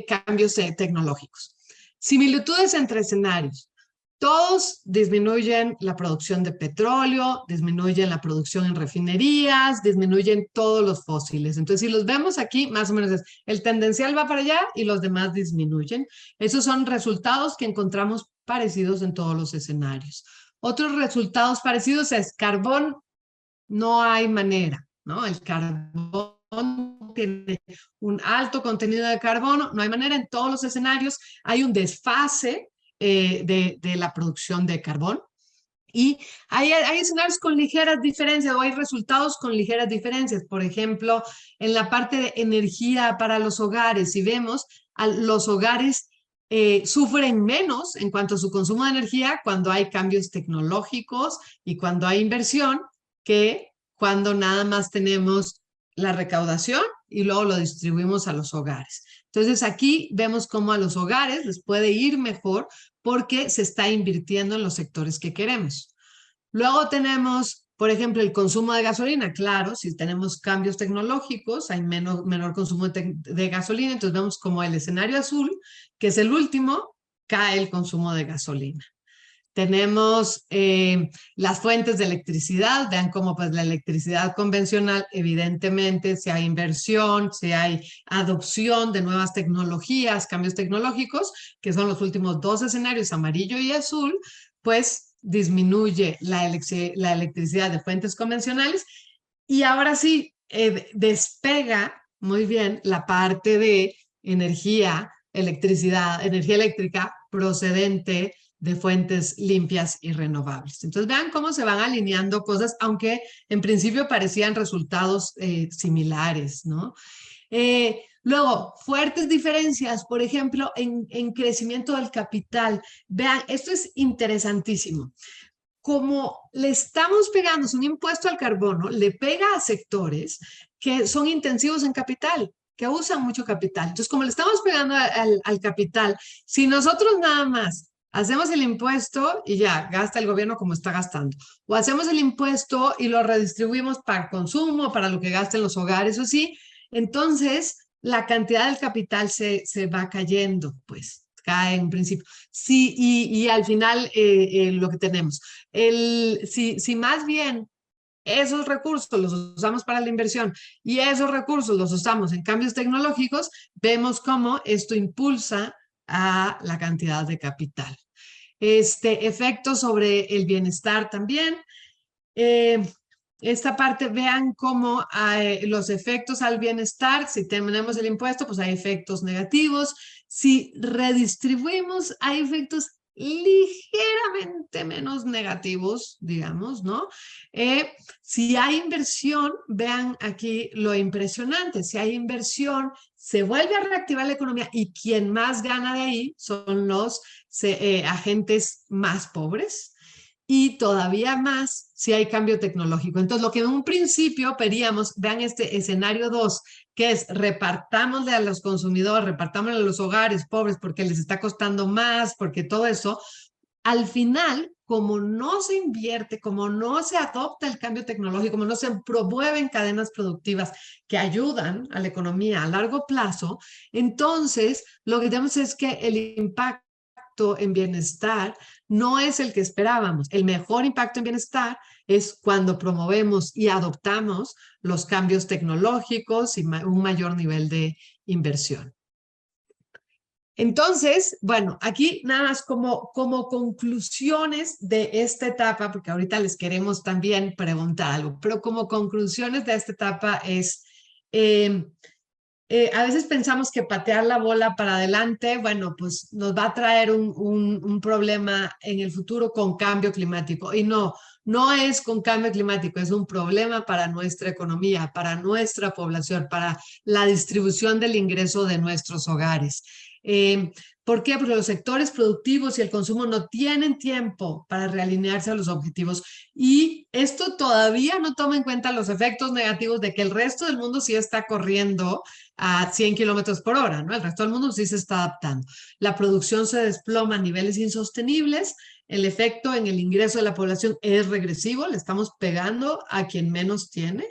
cambios tecnológicos. Similitudes entre escenarios. Todos disminuyen la producción de petróleo, disminuyen la producción en refinerías, disminuyen todos los fósiles. Entonces, si los vemos aquí, más o menos es el tendencial va para allá y los demás disminuyen. Esos son resultados que encontramos parecidos en todos los escenarios. Otros resultados parecidos es carbón, no hay manera, ¿no? El carbón tiene un alto contenido de carbono, no hay manera en todos los escenarios, hay un desfase de la producción de carbón y hay escenarios con ligeras diferencias o hay resultados con ligeras diferencias. Por ejemplo, en la parte de energía para los hogares, si vemos, los hogares sufren menos en cuanto a su consumo de energía cuando hay cambios tecnológicos y cuando hay inversión que cuando nada más tenemos la recaudación y luego lo distribuimos a los hogares. Entonces aquí vemos cómo a los hogares les puede ir mejor porque se está invirtiendo en los sectores que queremos. Luego tenemos, por ejemplo, el consumo de gasolina. Claro, si tenemos cambios tecnológicos, hay menor consumo de gasolina, entonces vemos como el escenario azul, que es el último, cae el consumo de gasolina. Tenemos las fuentes de electricidad, vean cómo pues la electricidad convencional, evidentemente, si hay inversión, si hay adopción de nuevas tecnologías, cambios tecnológicos, que son los últimos dos escenarios, amarillo y azul, pues disminuye la electricidad de fuentes convencionales y ahora sí despega muy bien la parte de energía eléctrica procedente de fuentes limpias y renovables. Entonces vean cómo se van alineando cosas, aunque en principio parecían resultados similares, ¿no? Luego, fuertes diferencias, por ejemplo, en crecimiento del capital. Vean, esto es interesantísimo. Como le estamos pegando un impuesto al carbono, le pega a sectores que son intensivos en capital, que usan mucho capital. Entonces, como le estamos pegando al capital, si nosotros nada más hacemos el impuesto y ya, gasta el gobierno como está gastando, o hacemos el impuesto y lo redistribuimos para consumo, para lo que gasten los hogares o así, entonces la cantidad del capital se va cayendo, pues cae en principio. Sí, y al final lo que tenemos, si más bien esos recursos los usamos para la inversión y esos recursos los usamos en cambios tecnológicos, vemos cómo esto impulsa a la cantidad de capital. Efecto sobre el bienestar también. Esta parte, vean cómo los efectos al bienestar, si tenemos el impuesto, pues hay efectos negativos. Si redistribuimos, hay efectos ligeramente menos negativos, digamos, ¿no? Si hay inversión, vean aquí lo impresionante, si hay inversión, se vuelve a reactivar la economía y quien más gana de ahí son los agentes más pobres y todavía más si hay cambio tecnológico. Entonces, lo que en un principio pedíamos, vean este escenario 2, que es repartámosle a los consumidores, repartámosle a los hogares pobres porque les está costando más, porque todo eso, al final, como no se invierte, como no se adopta el cambio tecnológico, como no se promueven cadenas productivas que ayudan a la economía a largo plazo, entonces lo que tenemos es que el impacto en bienestar no es el que esperábamos. El mejor impacto en bienestar es cuando promovemos y adoptamos los cambios tecnológicos y un mayor nivel de inversión. Entonces, bueno, aquí nada más como conclusiones de esta etapa, porque ahorita les queremos también preguntar algo, pero como conclusiones de esta etapa es, a veces pensamos que patear la bola para adelante, bueno, pues nos va a traer un problema en el futuro con cambio climático. Y no es con cambio climático, es un problema para nuestra economía, para nuestra población, para la distribución del ingreso de nuestros hogares. ¿Por qué? Porque los sectores productivos y el consumo no tienen tiempo para realinearse a los objetivos y esto todavía no toma en cuenta los efectos negativos de que el resto del mundo sí está corriendo a 100 kilómetros por hora, ¿no? El resto del mundo sí se está adaptando. La producción se desploma a niveles insostenibles, el efecto en el ingreso de la población es regresivo, le estamos pegando a quien menos tiene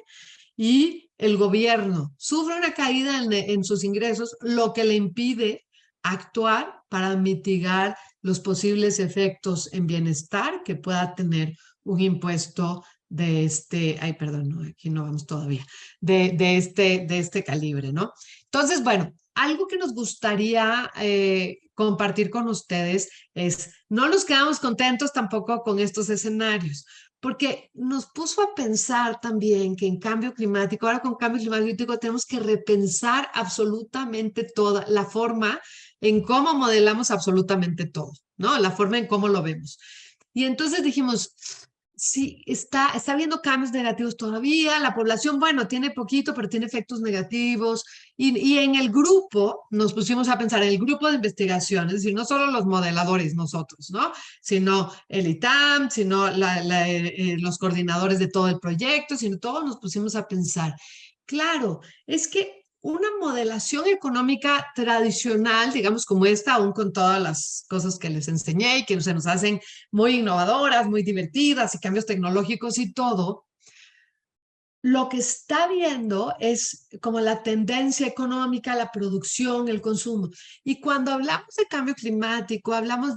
y el gobierno sufre una caída en sus ingresos, lo que le impide actuar para mitigar los posibles efectos en bienestar que pueda tener un impuesto de aquí no vamos todavía, de este calibre, ¿no? Entonces, bueno, algo que nos gustaría compartir con ustedes es, no nos quedamos contentos tampoco con estos escenarios, porque nos puso a pensar también que en cambio climático, ahora con cambio climático tenemos que repensar absolutamente toda la forma en cómo modelamos absolutamente todo, ¿no? La forma en cómo lo vemos. Y entonces dijimos, sí, está habiendo cambios negativos todavía, la población, bueno, tiene poquito, pero tiene efectos negativos. Y en el grupo, nos pusimos a pensar, en el grupo de investigación, es decir, no solo los modeladores nosotros, ¿no? Sino el ITAM, sino los coordinadores de todo el proyecto, sino todos nos pusimos a pensar, claro, es que una modelación económica tradicional, digamos como esta, aún con todas las cosas que les enseñé y que se nos hacen muy innovadoras, muy divertidas y cambios tecnológicos y todo, lo que está viendo es como la tendencia económica, la producción, el consumo. Y cuando hablamos de cambio climático, hablamos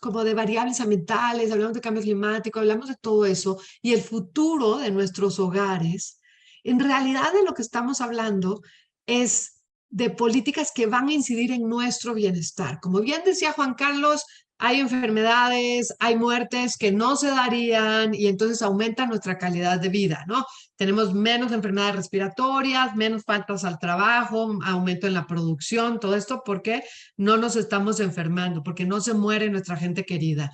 como de variables ambientales, hablamos de cambio climático, hablamos de todo eso y el futuro de nuestros hogares, en realidad de lo que estamos hablando es de políticas que van a incidir en nuestro bienestar. Como bien decía Juan Carlos, hay enfermedades, hay muertes que no se darían y entonces aumenta nuestra calidad de vida, ¿no? Tenemos menos enfermedades respiratorias, menos faltas al trabajo, aumento en la producción, todo esto porque no nos estamos enfermando, porque no se muere nuestra gente querida.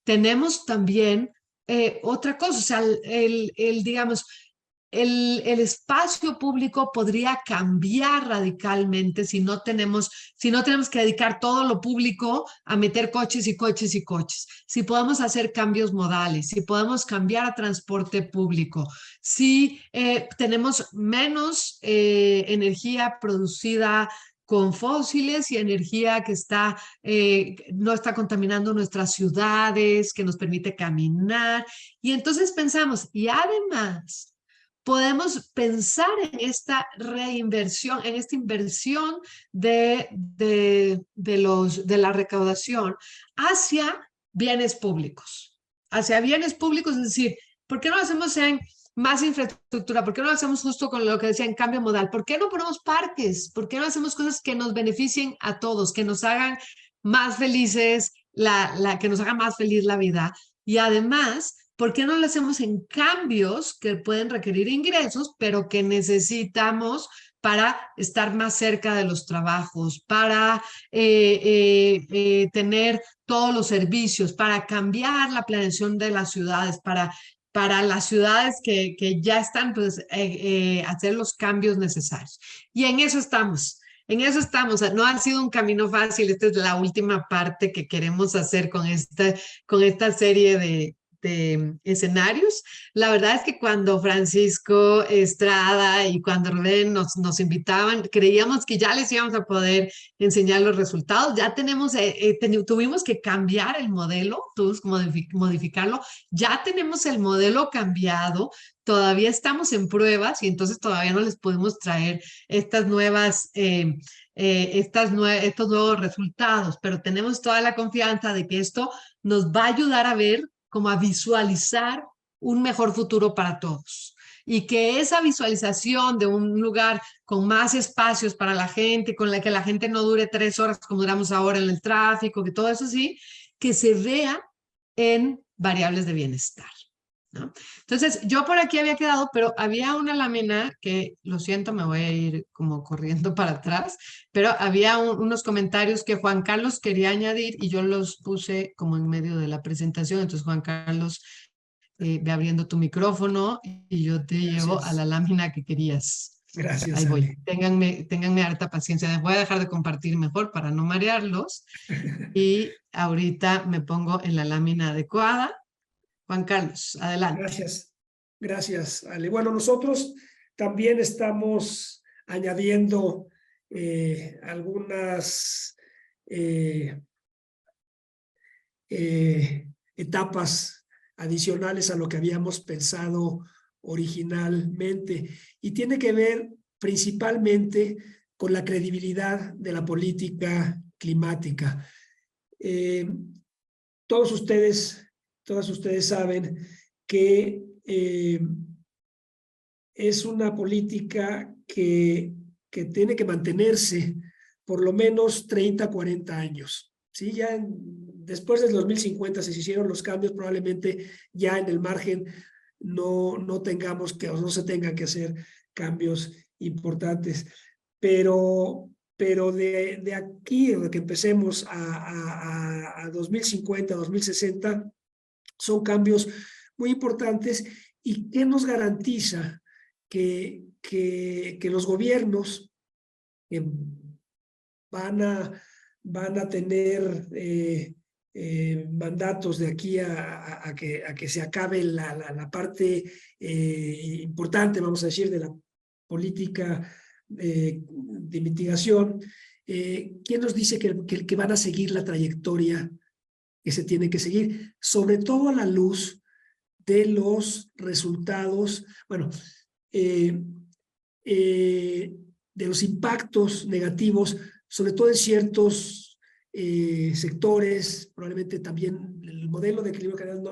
Tenemos también otra cosa, o sea, digamos, el espacio público podría cambiar radicalmente si no tenemos que dedicar todo lo público a meter coches y coches y coches. Si podemos hacer cambios modales, si podemos cambiar a transporte público, si tenemos menos energía producida con fósiles y energía que no está contaminando nuestras ciudades, que nos permite caminar. Y entonces pensamos, y además podemos pensar en esta reinversión, en esta inversión de la recaudación hacia bienes públicos. Hacia bienes públicos, es decir, ¿por qué no lo hacemos en más infraestructura? ¿Por qué no lo hacemos justo con lo que decía en cambio modal? ¿Por qué no ponemos parques? ¿Por qué no hacemos cosas que nos beneficien a todos, que nos hagan más felices, que nos haga más feliz la vida? Y además, ¿por qué no lo hacemos en cambios que pueden requerir ingresos, pero que necesitamos para estar más cerca de los trabajos, para tener todos los servicios, para cambiar la planeación de las ciudades, para las ciudades que ya están, pues hacer los cambios necesarios? Y en eso estamos. En eso estamos, no ha sido un camino fácil, esta es la última parte que queremos hacer con esta serie de escenarios. La verdad es que cuando Francisco Estrada y cuando Rubén nos invitaban, creíamos que ya les íbamos a poder enseñar los resultados. Ya tuvimos que cambiar el modelo, tuvimos que modificarlo. Ya tenemos el modelo cambiado, todavía estamos en pruebas y entonces todavía no les podemos traer estos nuevos resultados, pero tenemos toda la confianza de que esto nos va a ayudar a ver, como a visualizar un mejor futuro para todos. Y que esa visualización de un lugar con más espacios para la gente, con la que la gente no dure 3 horas como duramos ahora en el tráfico, que todo eso sí, que se vea en variables de bienestar, ¿no? Entonces, yo por aquí había quedado, pero había una lámina que, lo siento, me voy a ir como corriendo para atrás, pero había unos comentarios que Juan Carlos quería añadir y yo los puse como en medio de la presentación. Entonces, Juan Carlos, ve abriendo tu micrófono y yo te llevo a la lámina que querías. Gracias, ahí voy. Ale. Ténganme harta paciencia. Les voy a dejar de compartir mejor para no marearlos. Y ahorita me pongo en la lámina adecuada. Juan Carlos, adelante. Gracias, Ale. Bueno, nosotros también estamos añadiendo algunas etapas adicionales a lo que habíamos pensado originalmente, y tiene que ver principalmente con la credibilidad de la política climática. Todas ustedes saben que es una política que tiene que mantenerse por lo menos 30, 40 años. ¿Sí? Después del 2050 se hicieron los cambios, probablemente ya en el margen no tengamos que, o no se tengan que hacer cambios importantes. Pero de aquí, de que empecemos a 2050, 2060, son cambios muy importantes. ¿Y qué nos garantiza que los gobiernos van a tener mandatos de aquí a que se acabe la parte importante, vamos a decir, de la política de mitigación, ¿quién nos dice que van a seguir la trayectoria que se tiene que seguir? Sobre todo a la luz de los resultados, bueno, de los impactos negativos, sobre todo en ciertos sectores, probablemente también el modelo de equilibrio canal,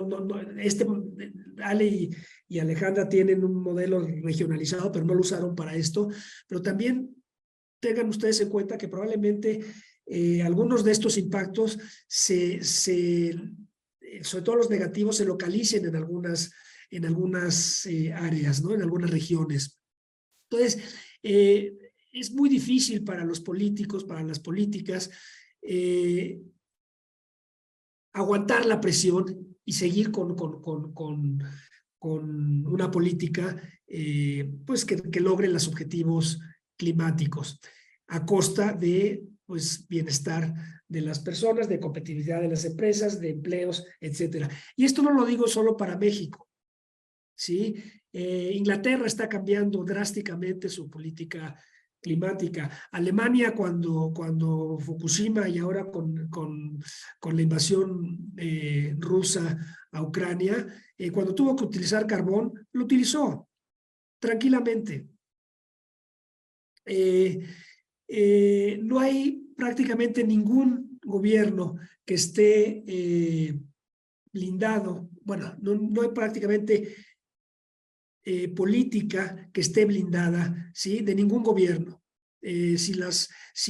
Ale y Alejandra tienen un modelo regionalizado, pero no lo usaron para esto, pero también tengan ustedes en cuenta que probablemente algunos de estos impactos, sobre todo los negativos, se localicen en algunas áreas, ¿no? En algunas regiones. Entonces, es muy difícil para los políticos, para las políticas, aguantar la presión y seguir con una política pues que logre los objetivos climáticos a costa de pues, bienestar de las personas, de competitividad de las empresas, de empleos, etcétera. Y esto no lo digo solo para México, ¿sí? Inglaterra está cambiando drásticamente su política climática. Alemania cuando Fukushima y ahora con la invasión rusa a Ucrania, cuando tuvo que utilizar carbón, lo utilizó tranquilamente. No hay prácticamente ningún gobierno que esté blindado. Bueno, no hay prácticamente política que esté blindada, ¿sí? De ningún gobierno. Si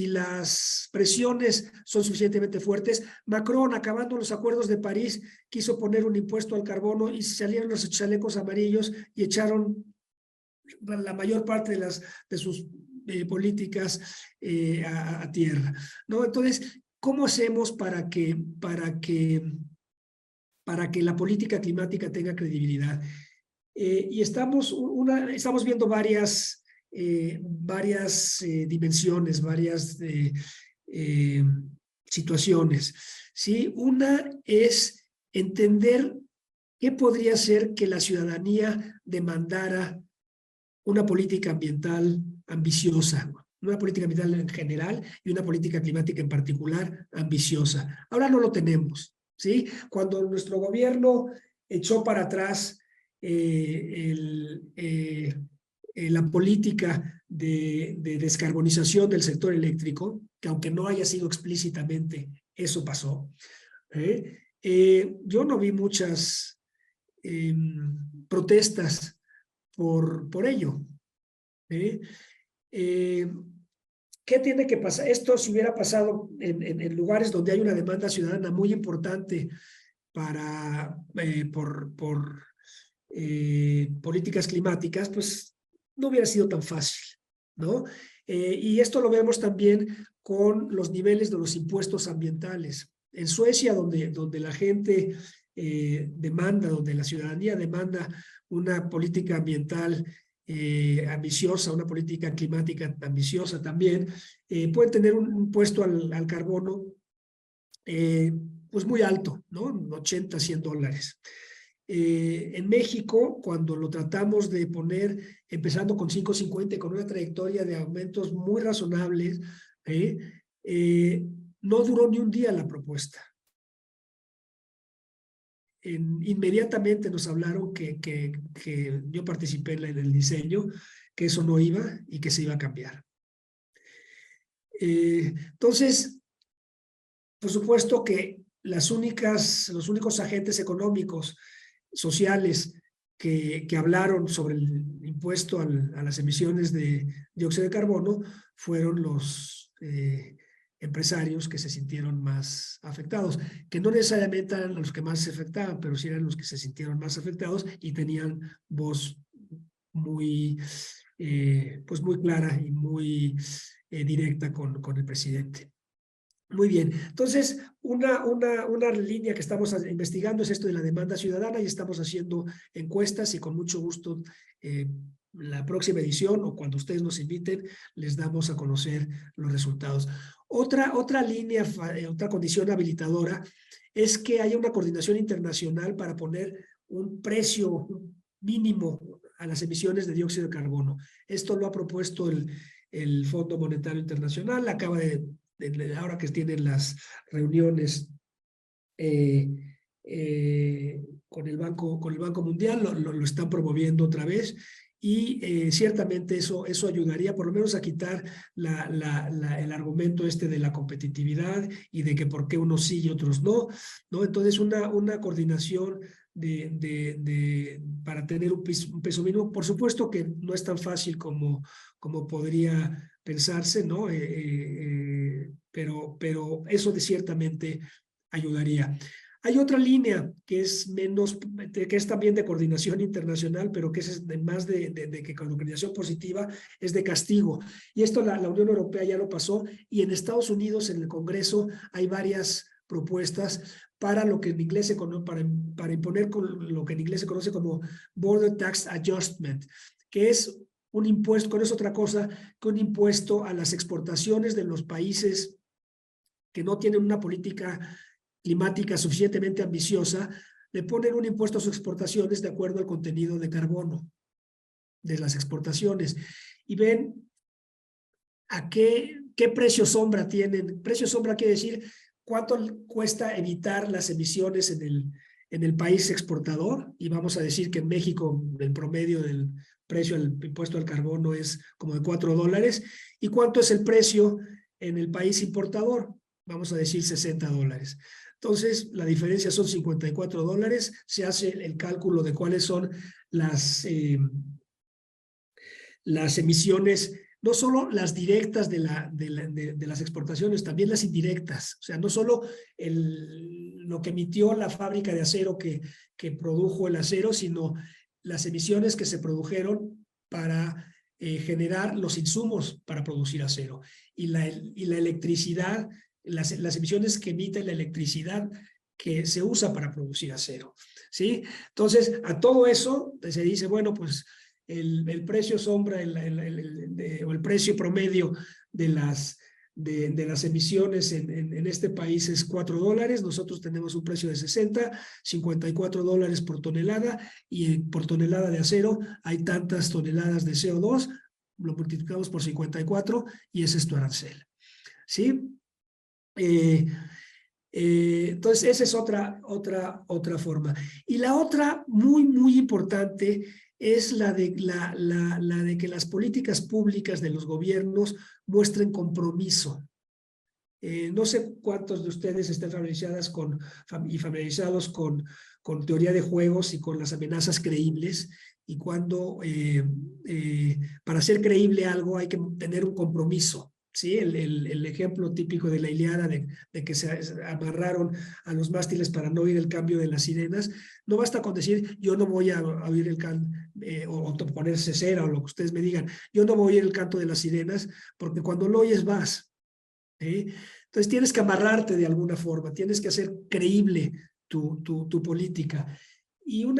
las presiones son suficientemente fuertes, Macron, acabando los acuerdos de París, quiso poner un impuesto al carbono y salieron los chalecos amarillos y echaron la mayor parte de sus políticas a tierra, ¿no? Entonces, ¿cómo hacemos para que la política climática tenga credibilidad? Y estamos viendo varias dimensiones, varias situaciones, ¿sí? Una es entender qué podría ser que la ciudadanía demandara una política ambiental ambiciosa, una política ambiental en general y una política climática en particular ambiciosa. Ahora no lo tenemos, ¿sí? Cuando nuestro gobierno echó para atrás la política de descarbonización del sector eléctrico, que aunque no haya sido explícitamente, eso pasó. Yo no vi muchas protestas por ello. ¿Qué tiene que pasar? Esto si hubiera pasado en lugares donde hay una demanda ciudadana muy importante por políticas climáticas, pues no hubiera sido tan fácil, ¿no? Y esto lo vemos también con los niveles de los impuestos ambientales. En Suecia, donde la gente donde la ciudadanía demanda una política ambiental ambiciosa, una política climática ambiciosa también, pueden tener un impuesto al carbono pues muy alto, ¿no? $80, $100. En México, cuando lo tratamos de poner, empezando con 5.50, con una trayectoria de aumentos muy razonables, no duró ni un día la propuesta. Inmediatamente nos hablaron que yo participé en el diseño, que eso no iba y que se iba a cambiar. Entonces, por supuesto que los únicos agentes económicos, sociales, que hablaron sobre el impuesto a las emisiones de dióxido de carbono fueron los empresarios que se sintieron más afectados, que no necesariamente eran los que más se afectaban, pero sí eran los que se sintieron más afectados y tenían voz muy, pues muy clara y muy directa con el presidente. Muy bien, entonces una línea que estamos investigando es esto de la demanda ciudadana y estamos haciendo encuestas y con mucho gusto la próxima edición o cuando ustedes nos inviten les damos a conocer los resultados. Otra línea, otra condición habilitadora es que haya una coordinación internacional para poner un precio mínimo a las emisiones de dióxido de carbono. Esto lo ha propuesto el Fondo Monetario Internacional, acaba ahora que tienen las reuniones con el Banco Mundial, lo están promoviendo otra vez, y ciertamente eso ayudaría por lo menos a quitar el argumento de la competitividad y de que por qué unos sí y otros no, ¿no? Entonces una coordinación para tener un peso mínimo. Por supuesto que no es tan fácil como podría pensarse, ¿no? Pero eso ciertamente ayudaría. Hay otra línea que es que es también de coordinación internacional, pero que es más de que coordinación positiva, es de castigo. Y esto la Unión Europea ya lo pasó, y en Estados Unidos, en el Congreso, hay varias propuestas para lo que en inglés para imponer lo que en inglés se conoce como Border Tax Adjustment, que es un impuesto, no es otra cosa que un impuesto a las exportaciones de los países que no tienen una política climática suficientemente ambiciosa. Le ponen un impuesto a sus exportaciones de acuerdo al contenido de carbono de las exportaciones, y ven a qué precio sombra tienen. Precio sombra quiere decir cuánto cuesta evitar las emisiones en el país exportador, y vamos a decir que en México el promedio del precio del impuesto al carbono es como de $4, y cuánto es el precio en el país importador, vamos a decir $60. Entonces, la diferencia son $54. Se hace el cálculo de cuáles son las emisiones, no solo las directas de las exportaciones, también las indirectas. O sea, no solo lo que emitió la fábrica de acero que produjo el acero, sino las emisiones que se produjeron para generar los insumos para producir acero. Y la electricidad, las emisiones que emite la electricidad que se usa para producir acero, ¿sí? Entonces, a todo eso se dice, bueno, pues el precio sombra o el precio promedio de las emisiones en este país es $4. Nosotros tenemos un precio de 60, $54 por tonelada, y por tonelada de acero hay tantas toneladas de CO2, lo multiplicamos por 54 y ese es tu arancel, ¿sí? Entonces, esa es otra forma. Y la otra muy, muy importante es la de que las políticas públicas de los gobiernos muestren compromiso. No sé cuántos de ustedes estén familiarizados con teoría de juegos y con las amenazas creíbles, y cuando para ser creíble algo hay que tener un compromiso. ¿Sí? El ejemplo típico de la Ilíada de que se amarraron a los mástiles para no oír el cambio de las sirenas. No basta con decir yo no voy a oír el canto o ponerse cera o lo que ustedes me digan. Yo no voy a oír el canto de las sirenas, porque cuando lo oyes vas. Entonces tienes que amarrarte de alguna forma, tienes que hacer creíble tu política. Y un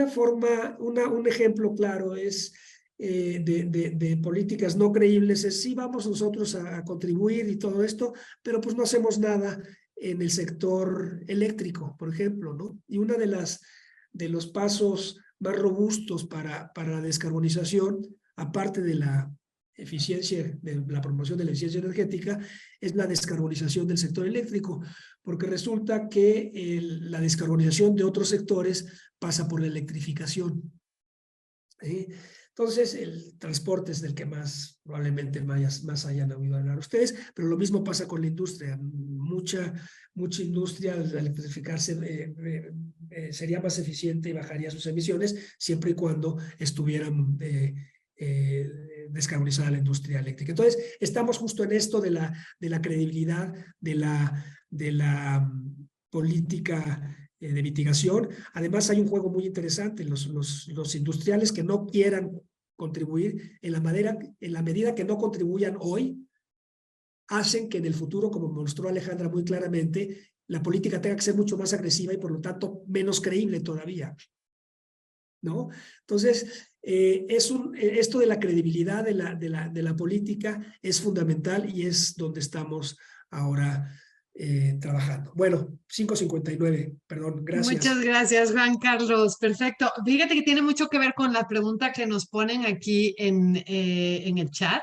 ejemplo claro es de políticas no creíbles es sí vamos nosotros a contribuir y todo esto, pero pues no hacemos nada en el sector eléctrico, por ejemplo, ¿no? Y una de los pasos más robustos para la descarbonización, aparte de la eficiencia, de la promoción de la eficiencia energética, es la descarbonización del sector eléctrico, porque resulta que la descarbonización de otros sectores pasa por la electrificación. Entonces, el transporte es del que más probablemente más hayan oído hablar ustedes, pero lo mismo pasa con la industria. Mucha industria, al electrificarse, sería más eficiente y bajaría sus emisiones, siempre y cuando estuvieran descarbonizada la industria eléctrica. Entonces, estamos justo en esto de la credibilidad de la política de mitigación. Además, hay un juego muy interesante. Los industriales que no quieran contribuir, en la medida que no contribuyan hoy, hacen que en el futuro, como mostró Alejandra muy claramente, la política tenga que ser mucho más agresiva y por lo tanto menos creíble todavía, ¿no? Entonces, esto de la credibilidad de la política es fundamental, y es donde estamos ahora trabajando. Bueno, 5:59, perdón, gracias. Muchas gracias, Juan Carlos. Perfecto. Fíjate que tiene mucho que ver con la pregunta que nos ponen aquí en el chat.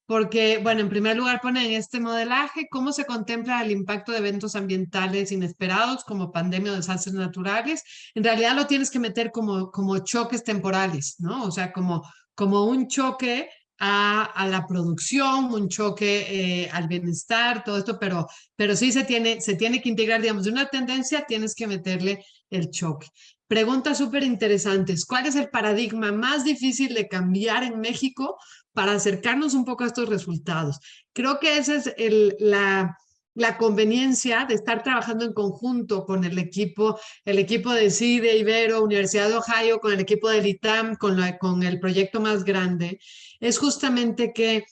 Porque, bueno, en primer lugar ponen este modelaje, ¿cómo se contempla el impacto de eventos ambientales inesperados como pandemia o desastres naturales? En realidad lo tienes que meter como choques temporales, ¿no? O sea, como un choque a la producción, un choque al bienestar, todo esto, pero sí se tiene que integrar, digamos, de una tendencia tienes que meterle el choque. Preguntas súper interesantes. ¿Cuál es el paradigma más difícil de cambiar en México para acercarnos un poco a estos resultados? Creo que esa es la conveniencia de estar trabajando en conjunto con el equipo de CIDE, Ibero, Universidad de Ohio, con el equipo del ITAM, con el proyecto más grande, es justamente que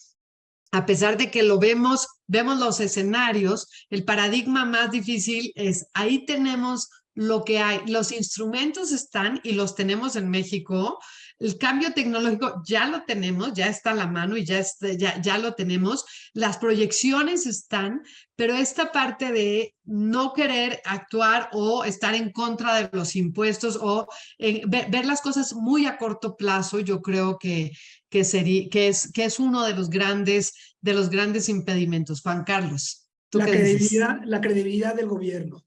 a pesar de que lo vemos los escenarios, el paradigma más difícil es, ahí tenemos lo que hay, los instrumentos están y los tenemos en México, el cambio tecnológico ya lo tenemos, ya está a la mano y ya lo tenemos, las proyecciones están, pero esta parte de no querer actuar o estar en contra de los impuestos o ver las cosas muy a corto plazo, yo creo que es uno de los grandes impedimentos. Juan Carlos, ¿tú qué dices? La credibilidad del gobierno,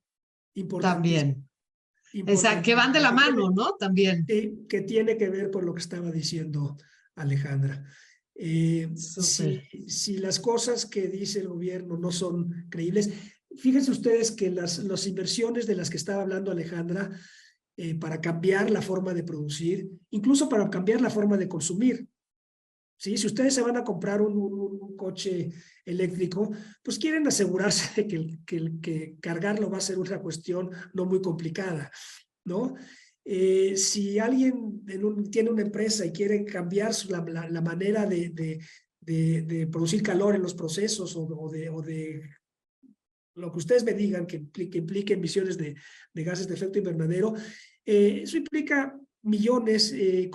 importantísimo. También. O sea, que van de la mano, ¿no? También. Que tiene que ver con lo que estaba diciendo Alejandra. Si las cosas que dice el gobierno no son creíbles, fíjense ustedes que las inversiones de las que estaba hablando Alejandra, para cambiar la forma de producir, incluso para cambiar la forma de consumir. ¿Sí? Si ustedes se van a comprar un coche eléctrico, pues quieren asegurarse de que cargarlo va a ser una cuestión no muy complicada, ¿no? Si alguien tiene una empresa y quiere cambiar la manera de producir calor en los procesos o de lo que ustedes me digan que implique emisiones de gases de efecto invernadero, eso implica millones y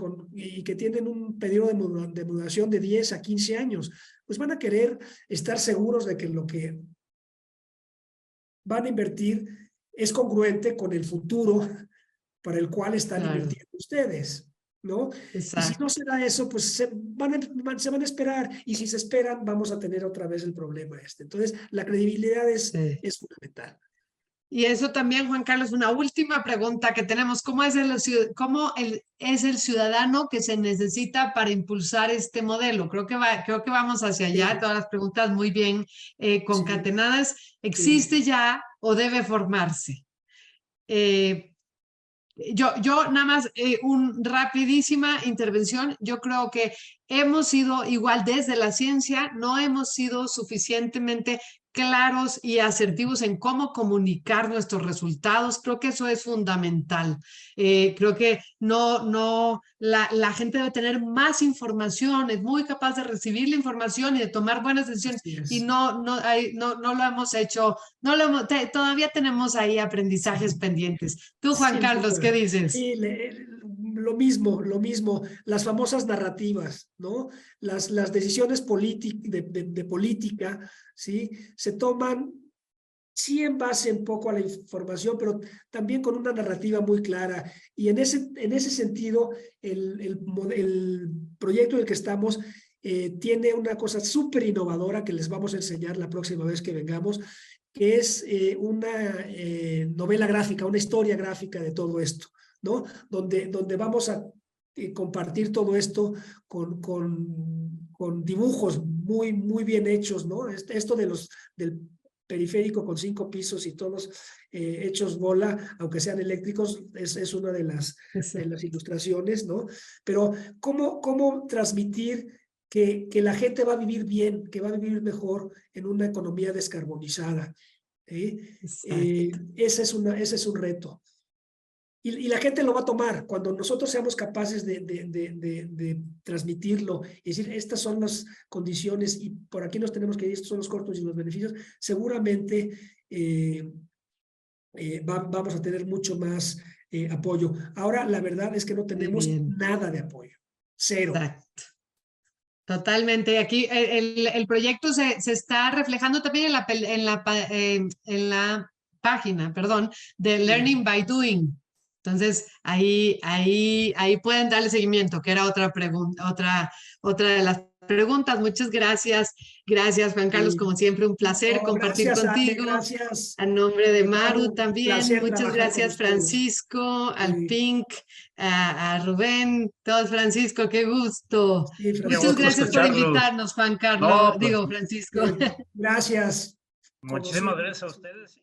que tienen un periodo de duración de 10 a 15 años, pues van a querer estar seguros de que lo que van a invertir es congruente con el futuro para el cual están invirtiendo ustedes, ¿no? Exacto. Y si no se da eso, pues se van a esperar, y si se esperan, vamos a tener otra vez el problema este. Entonces, la credibilidad es fundamental. Y eso también, Juan Carlos, una última pregunta que tenemos. ¿Cómo es el ciudadano que se necesita para impulsar este modelo? Creo que vamos hacia allá, todas las preguntas muy bien concatenadas. ¿Existe ya o debe formarse? Yo nada más, rapidísima intervención. Yo creo que hemos sido igual desde la ciencia, no hemos sido suficientemente claros y asertivos en cómo comunicar nuestros resultados. Creo que eso es fundamental. Creo que la gente debe tener más información, es muy capaz de recibir la información y de tomar buenas decisiones, y no lo hemos hecho, todavía tenemos ahí aprendizajes pendientes. Tú, Juan Carlos, ¿qué dices? Sí, lo mismo, las famosas narrativas, ¿no? Las decisiones de política, ¿sí? Se toman sí en base un poco a la información, pero también con una narrativa muy clara. Y en ese sentido, el proyecto en el que estamos tiene una cosa súper innovadora que les vamos a enseñar la próxima vez que vengamos, que es una novela gráfica, una historia gráfica de todo esto, ¿no? Donde vamos a compartir todo esto con dibujos muy, muy bien hechos, ¿no? Esto del periférico con 5 pisos y todos hechos bola, aunque sean eléctricos, es una de las ilustraciones, ¿no? Pero ¿cómo transmitir que la gente va a vivir bien, que va a vivir mejor en una economía descarbonizada? Ese es un reto. Y la gente lo va a tomar cuando nosotros seamos capaces de transmitirlo y decir, estas son las condiciones y por aquí nos tenemos que ir, estos son los costos y los beneficios. Seguramente vamos a tener mucho más apoyo. Ahora, la verdad es que no tenemos nada de apoyo. Cero. Exacto. Totalmente. Aquí el proyecto se está reflejando también en la página, perdón, de Learning by Doing. Entonces, ahí pueden darle seguimiento, que era otra pregunta, otra de las preguntas. Muchas gracias. Gracias, Juan Carlos, como siempre, un placer No, compartir gracias, Ale, contigo. gracias. A nombre de Maru Un también. placer Muchas trabajar con gracias, ustedes. Francisco, al Sí. Pink, a Rubén, todos, Francisco, qué gusto. Sí, Muchas Francisco. gracias por invitarnos, Juan Carlos, No, pues, digo, Francisco. Gracias. muchísimas gracias a ustedes.